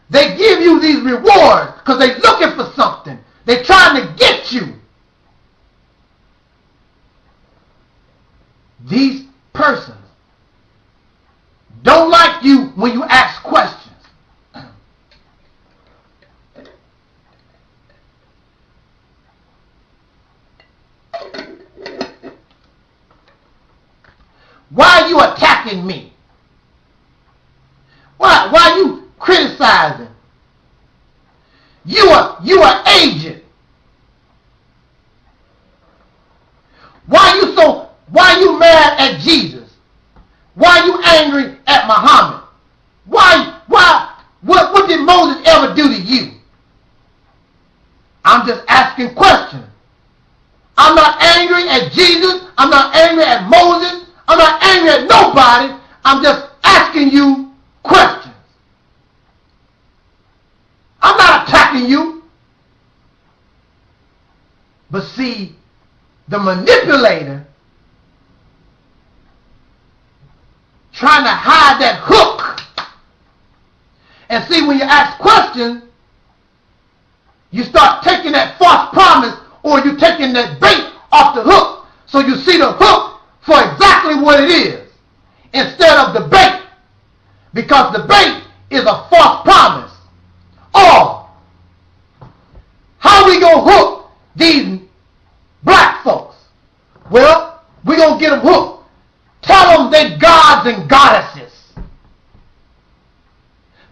A: They give you these rewards because they're looking for something. They're trying to get you. These persons don't like you when you ask questions. Why are you attacking me? Why are you criticizing? You are agent. Why are you mad at Jesus? Why are you angry at Muhammad? What did Moses ever do to you? I'm just asking questions. I'm not angry at Jesus. I'm not angry at Moses. I'm not angry at nobody. I'm just asking you questions. I'm not attacking you. But see, the manipulator trying to hide that hook. And see, when you ask questions, you start taking that false promise or you taking that bait off the hook. So you see the hook for exactly what it is instead of the bait. Because the bait is a false promise. Oh, how we going to hook these black folks? Well, we're going to get them hooked. Tell them they gods and goddesses.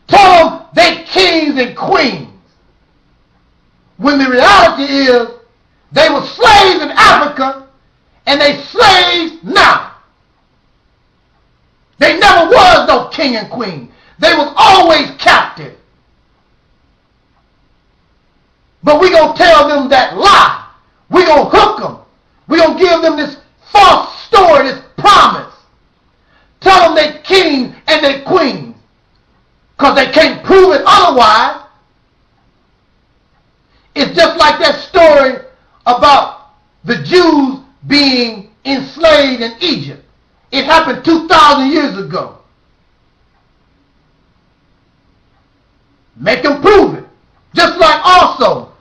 A: Tell them they kings and queens. When the reality is they were slaves in Africa and they slaves now. They never was no king and queen. They was always captive. But we're going to tell them that lie. We're going to hook them. We're going to give them this false story, this promise. Tell them they kings and they queens. Because they can't prove it otherwise. It's just like that story about the Jews being enslaved in Egypt. It happened 2,000 years ago. Make them prove it. Just like also,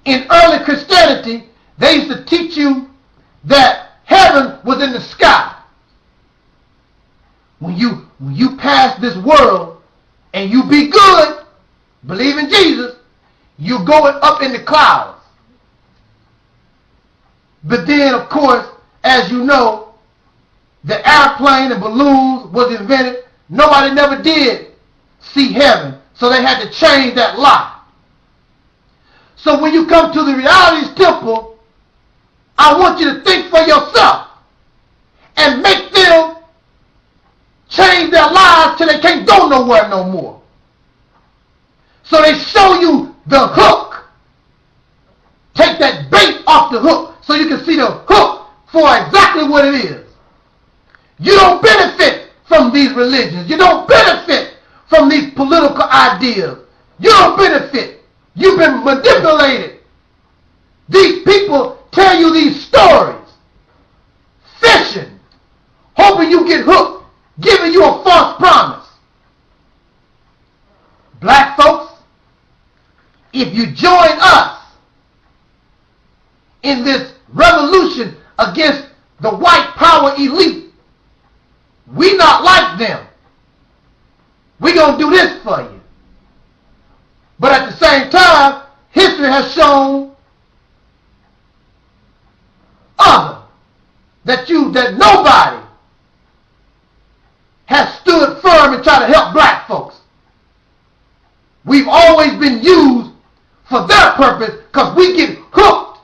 A: in early Christianity, they used to teach you that heaven was in the sky. When you pass this world and you be good, believe in Jesus, you're going up in the clouds. But then, of course, as you know, the airplane and balloons was invented. Nobody never did see heaven, so they had to change that lie. So when you come to the realities temple, I want you to think for yourself and make them change their lives till they can't go nowhere no more. So they show you the hook. Take that bait off the hook so you can see the hook for exactly what it is. You don't benefit from these religions. You don't benefit from these political ideas. You don't benefit. You've been manipulated. These people tell you these stories, fishing, hoping you get hooked if you join us in this revolution against the white power elite, we not like them. We gonna do this for you. But at the same time, history has shown that nobody has stood firm and tried to help black folks. We've always been used for their purpose because we get hooked.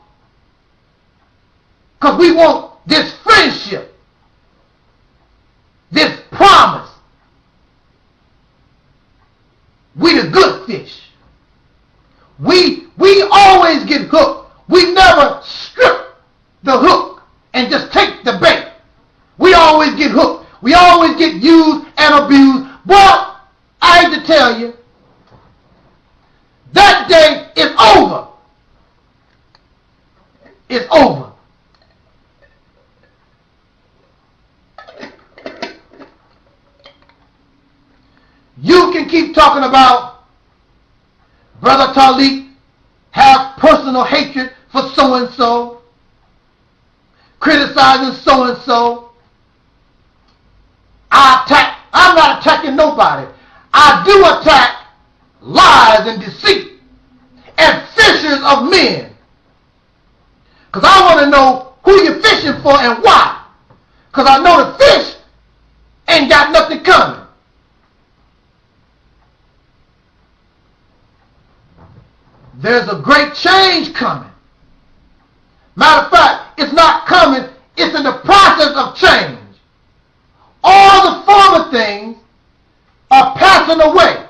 A: Because we want this friendship, this promise. We the good fish. We always get hooked. We never strip the hook and just take the bait. We always get hooked. We always get used and abused. But I hate to tell you, that day is over. It's over. You can keep talking about Brother Taalik have personal hatred for so-and-so, criticizing so-and-so. I'm not attacking nobody. I do attack lies and deceit and fishers of men. Because I want to know who you're fishing for and why. Because I know the fish ain't got nothing coming. There's a great change coming. Matter of fact, it's not coming, it's in the process of change. All the former things are passing away.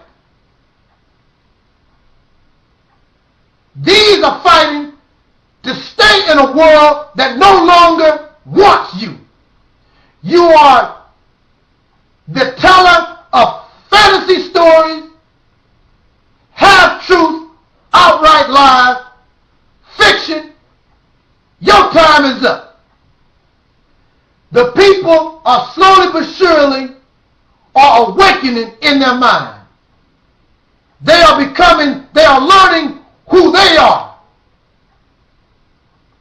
A: These are fighting to stay in a world that no longer wants you. You are the teller of fantasy stories, half-truth, outright lies, fiction. Your time is up. The people are slowly but surely are awakening in their mind. They are learning who they are.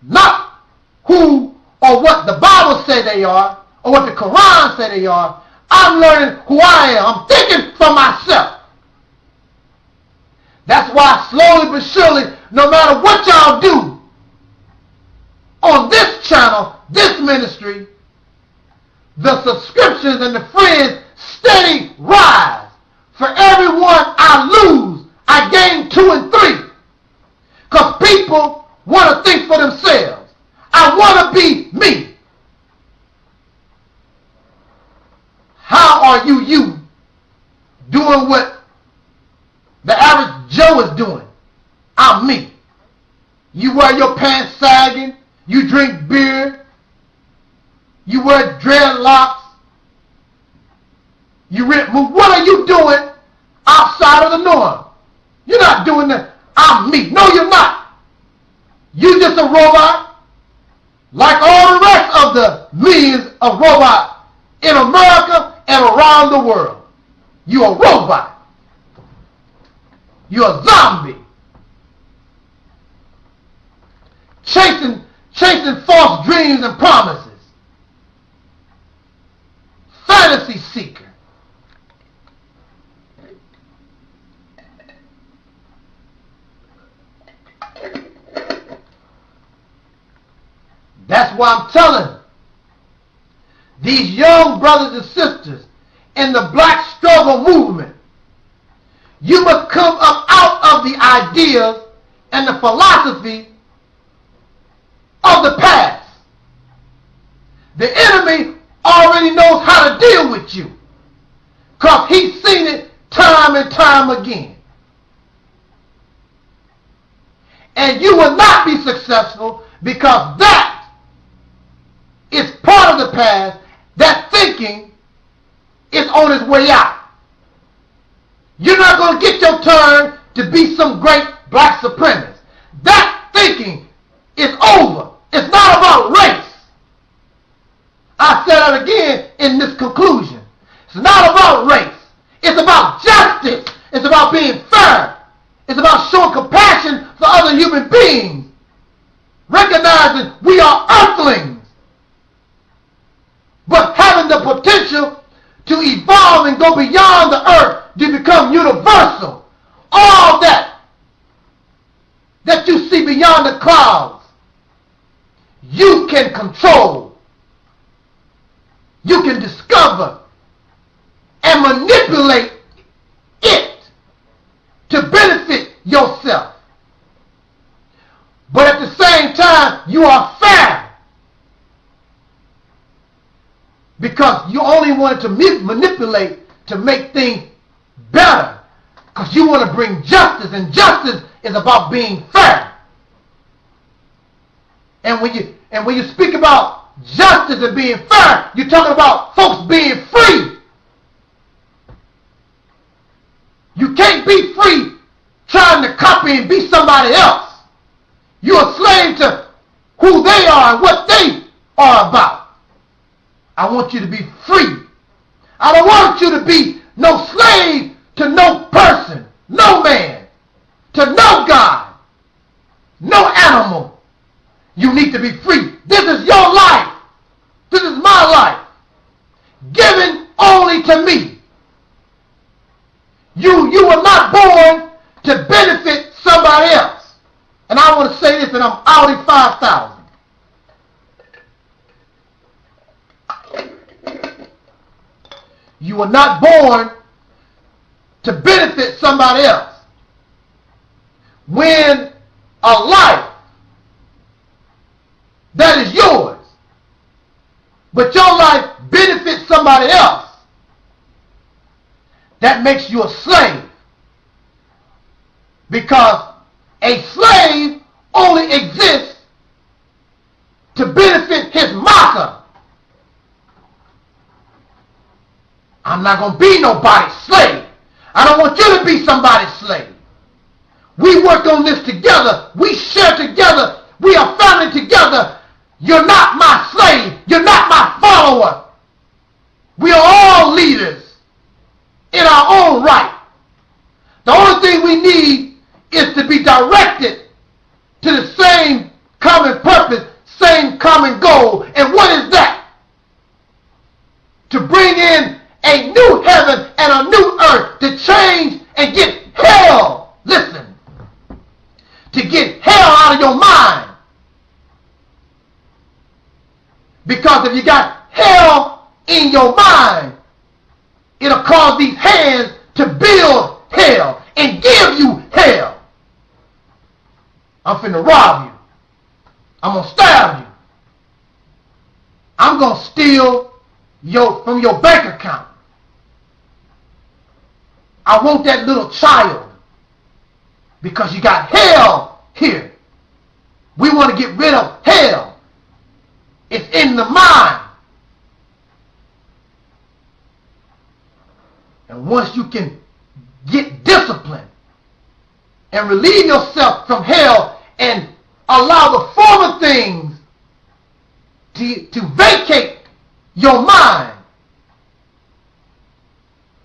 A: Not who or what the Bible say they are or what the Quran say they are. I'm learning who I am. I'm thinking for myself. That's why slowly but surely, no matter what y'all do on this channel, this ministry, the subscriptions and the friends steady rise. For every one I lose, I gain 2 and 3. Because people want to think for themselves. I want to be me. How are you doing what the average Joe is doing? I'm me. You wear your pants sagging. You drink beer. You wear dreadlocks. You rent movies. What are you doing outside of the norm? You're not doing that. I'm me. No, you're not. You just a robot like all the rest of the millions of robots in America and around the world. You're a robot. You're a zombie. Chasing false dreams and promises. Fantasy seeker. That's why I'm telling these young brothers and sisters in the black struggle movement, you must come up out of the ideas and the philosophy of the past. The enemy already knows how to deal with you because he's seen it time and time again. And you will not be successful because that is part of the past. That thinking is on its way out. You're not going to get your turn to be some great black supremacist. That thinking is over. It's not about race. I said that again in this conclusion. It's not about race. It's about justice. It's about being fair. It's about showing compassion to evolve and go beyond the earth, to become universal. All that you see beyond the clouds, you can control. You can discover and manipulate it to benefit yourself. But at the same time, you are fair, because you only wanted to manipulate to make things better, because you want to bring justice, and justice is about being fair. And when you speak about justice and being fair, you're talking about folks being free. You can't be free trying to copy and be somebody else. You're a slave to who they are and what they are about. I want you to be free. I don't want you to be no slave to no person, no man, to no God, no animal. You need to be free. This is your life. This is my life, given only to me. You were not born to benefit somebody else. And I want to say this, and I'm out at 5,000. You were not born to benefit somebody else. When a life that is yours, but your life benefits somebody else, that makes you a slave. Because a slave only exists to benefit his master. I'm not going to be nobody's slave. I don't want you to be somebody's slave. We work on this together. We share together. We are family together. You're not my slave. You're not my follower. We are all leaders in our own right. The only thing we need is to be directed to the same common purpose, same common goal. And what is that? To bring in a new heaven and a new earth, to change and get hell. Listen. To get hell out of your mind. Because if you got hell in your mind, it'll cause these hands to build hell and give you hell. I'm finna rob you. I'm gonna stab you. I'm gonna steal from your bank account. I want that little child, because you got hell here. We want to get rid of hell. It's in the mind. And once you can get disciplined and relieve yourself from hell and allow the former things to vacate your mind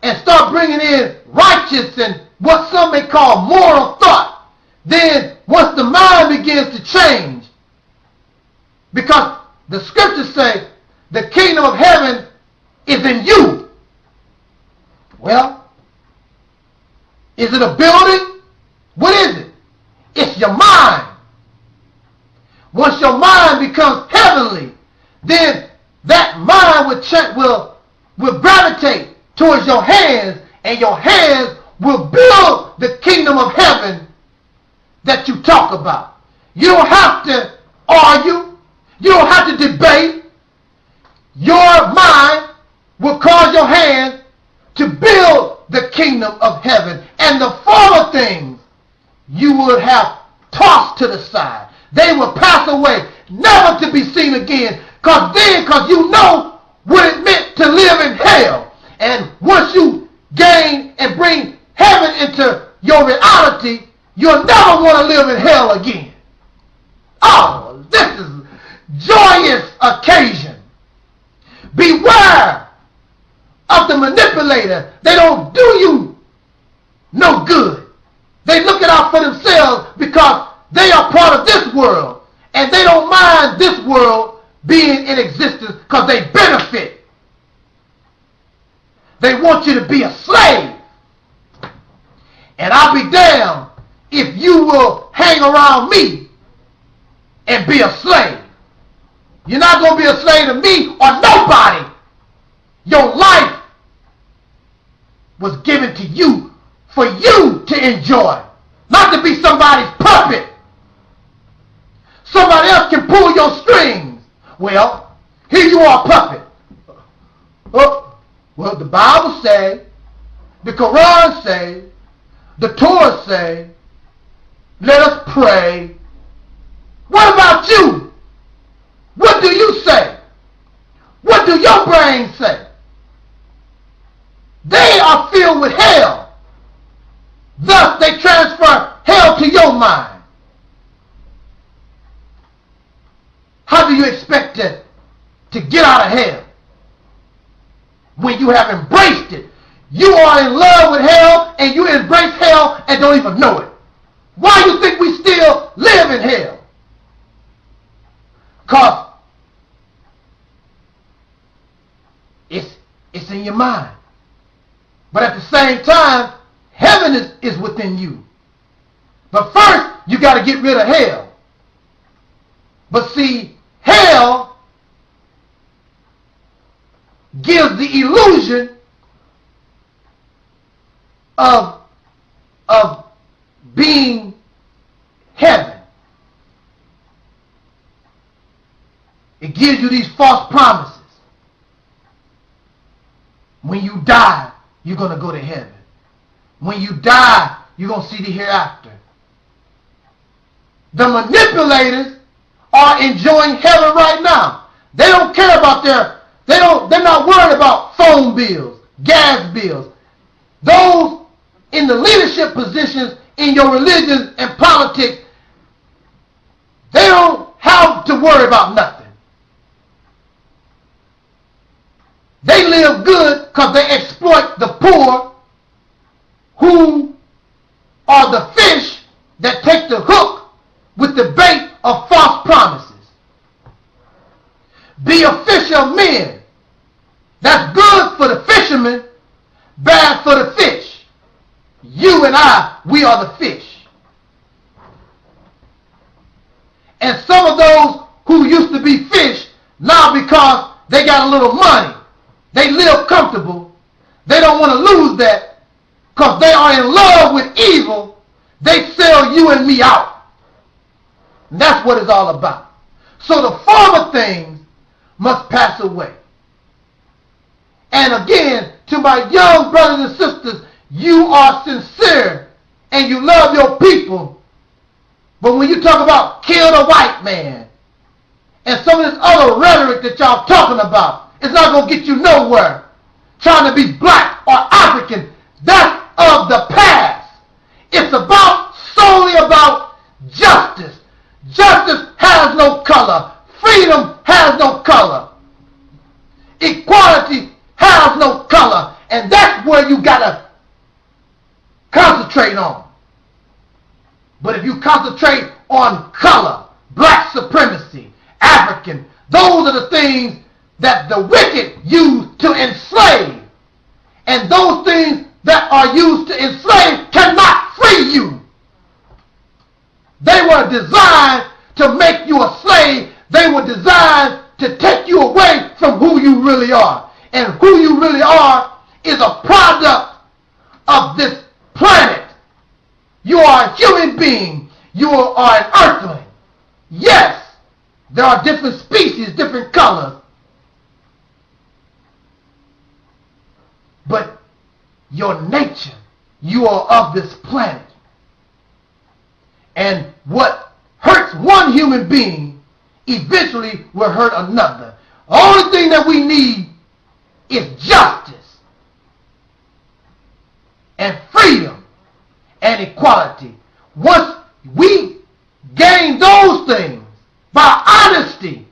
A: and start bringing in righteous and what some may call moral thought, then once the mind begins to change, because the scriptures say the kingdom of heaven is in you. Well, is it a building? What is it? It's your mind. Once your mind becomes heavenly, then that mind will gravitate towards your hands, and your hands will build the kingdom of heaven that you talk about. You don't have to argue. You don't have to debate. Your mind will cause your hands to build the kingdom of heaven, and the former things you would have tossed to the side. They will pass away, never to be seen again, because you know what it meant to live in hell. And once you gain and bring heaven into your reality, you'll never want to live in hell again. Oh, this is joyous occasion. Beware of the manipulator. They don't do you no good. They look it out for themselves because they are part of this world, and they don't mind this world being in existence because they benefit. They want you to be a slave. And I'll be damned if you will hang around me and be a slave. You're not going to be a slave to me or nobody. Your life was given to you for you to enjoy, not to be somebody's puppet. Somebody else can pull your strings. Well, here you are, puppet. Oh, well, the Bible say, the Quran say, the Torah say, let us pray. What about you? What do you say? What do your brain say? They are filled with hell. Thus, they transfer hell to your mind. How do you expect to get out of hell when you have embraced it? You are in love with hell and you embrace hell and don't even know it. Why do you think we still live in hell? Because it's in your mind. But at the same time, heaven is within you. But first, you got to get rid of hell. But see, hell gives the illusion of being heaven. It gives you these false promises. When you die, you're going to go to heaven. When you die, you're going to see the hereafter. The manipulators are enjoying heaven right now. They don't care about they're not worried about phone bills, gas bills. Those in the leadership positions in your religion and politics, they don't have to worry about nothing. They live good because they exploit the poor, who are the fish that take the hook with the bait of false promises. Be a fisher of men. That's good for the fishermen, bad for the fish. You and I, we are the fish. And some of those who used to be fish, now because they got a little money, they live comfortable, they don't want to lose that, because they are in love with evil, they sell you and me out. And that's what it's all about. So the former things must pass away. And again, to my young brothers and sisters, you are sincere and you love your people. But when you talk about kill the white man and some of this other rhetoric that y'all talking about, it's not going to get you nowhere. Trying to be black or African, that's of the past. It's solely about justice. Justice has no color. Freedom has no color. Equality has no color. And that's where you got to concentrate on. But if you concentrate on color, black supremacy, African, those are the things that the wicked use to enslave. And those things that are used to enslave cannot free you. They were designed to make you a slave. They were designed to take you away from who you really are. And who you really are is a product of this planet. You are a human being. You are an earthling. Yes, there are different species, different colors. But your nature, you are of this planet. And what hurts one human being eventually will hurt another. The only thing that we need is justice and freedom and equality. Once we gain those things by honesty,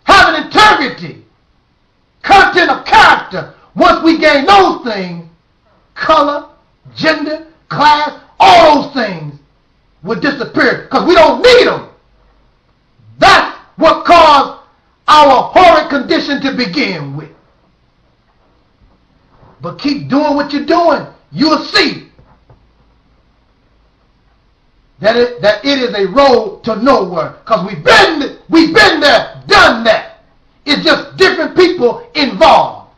A: having integrity, content of character, once we gain those things, color, gender, class, all those things will disappear because we don't need them. That's what caused our horrid condition to begin with. but keep doing what you're doing. You'll see that it is a road to nowhere. Because we've been there, done that. It's just different people involved.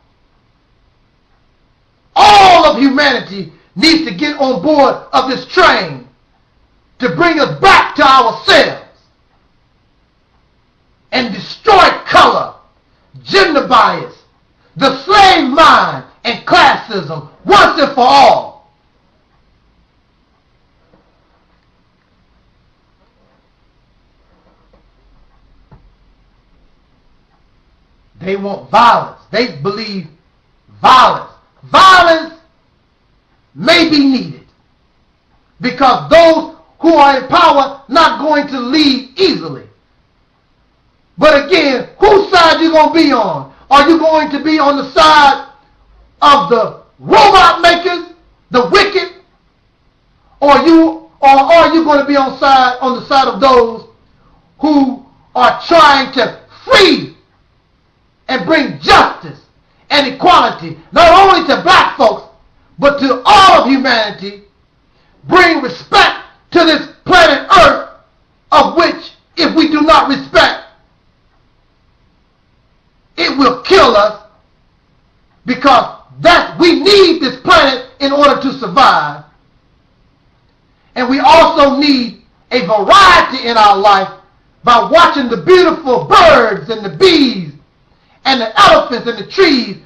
A: All of humanity needs to get on board of this train to bring us back to ourselves and destroy color, gender bias, the slave mind, and classism once and for all. They want violence. They believe violence. Violence may be needed because those who are in power not going to leave easily. But again, whose side you going to be on? Are you going to be on the side of the robot makers, the wicked, or are you going to be on the side of those who are trying to free and bring justice and equality, not only to black folks, but to all of humanity, bring respect to this planet Earth, of which, if we do not respect, it will kill us, because we need this planet in order to survive. And we also need a variety in our life by watching the beautiful birds and the bees and the elephants and the trees,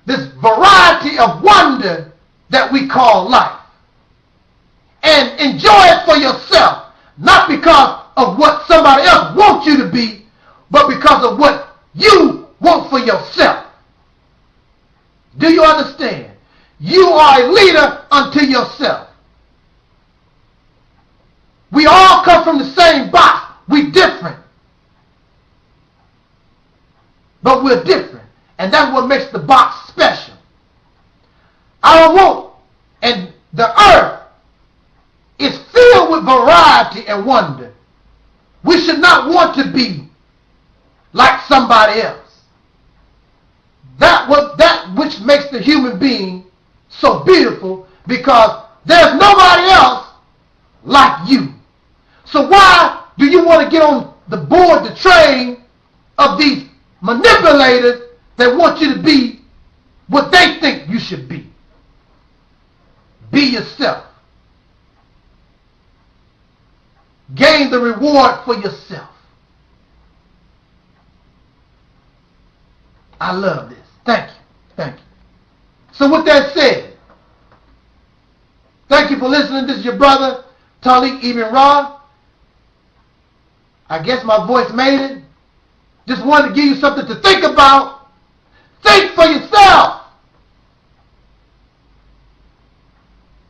A: this variety of wonder that we call life. And enjoy it for yourself, not because of what somebody else wants you to be, but because of what you want for yourself. Do you understand? You are a leader unto yourself. We all come from the same box. We different. But we're different. And that's what makes the box special. Our want and the earth is filled with variety and wonder. We should not want to be like somebody else. That which makes the human being so beautiful, because there's nobody else like you. So why do you want to get on the board, the train of these manipulators that want you to be what they think you should be? Be yourself. Gain the reward for yourself. I love this. Thank you. Thank you. So with that said, thank you for listening. This is your brother, Taalik Ibn'rad. I guess my voice made it. Just wanted to give you something to think about. Think for yourself.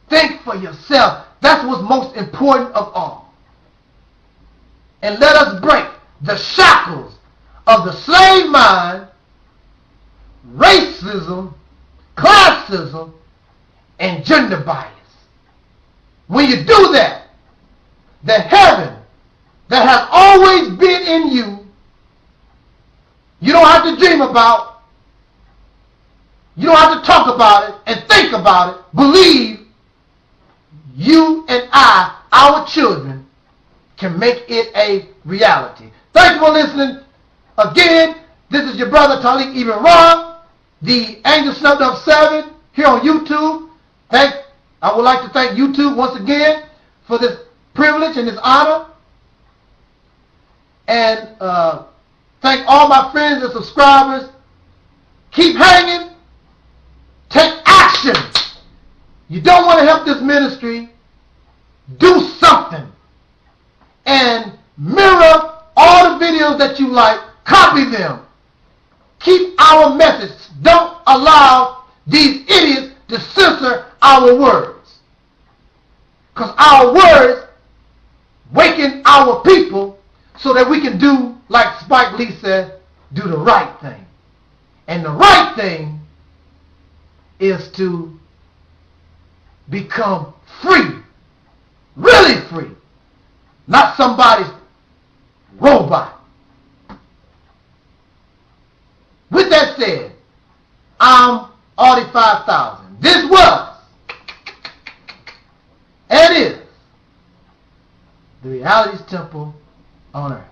A: Think for yourself. That's what's most important of all. And let us break the shackles of the slave mind, racism, classism, and gender bias. When you do that, the heaven that has always been in you, you don't have to dream about, you don't have to talk about it and think about it. Believe you and I, our children, can make it a reality. Thank you for listening. Again, this is your brother Taalik Ibn'rad, the Angel Snubbed Up 7, here on YouTube. I would like to thank YouTube once again for this privilege and this honor. And thank all my friends and subscribers. Keep hanging. Take action. You don't want to help this ministry. Do something. And mirror all the videos that you like. Copy them. Keep our message. Don't allow these idiots to censor our words. Because our words waken our people so that we can do, like Spike Lee said, do the right thing. And the right thing is to become free. Really free. Not somebody's robot. With that said, I'm Audi 5000. This was and is the Reality's Temple on Earth.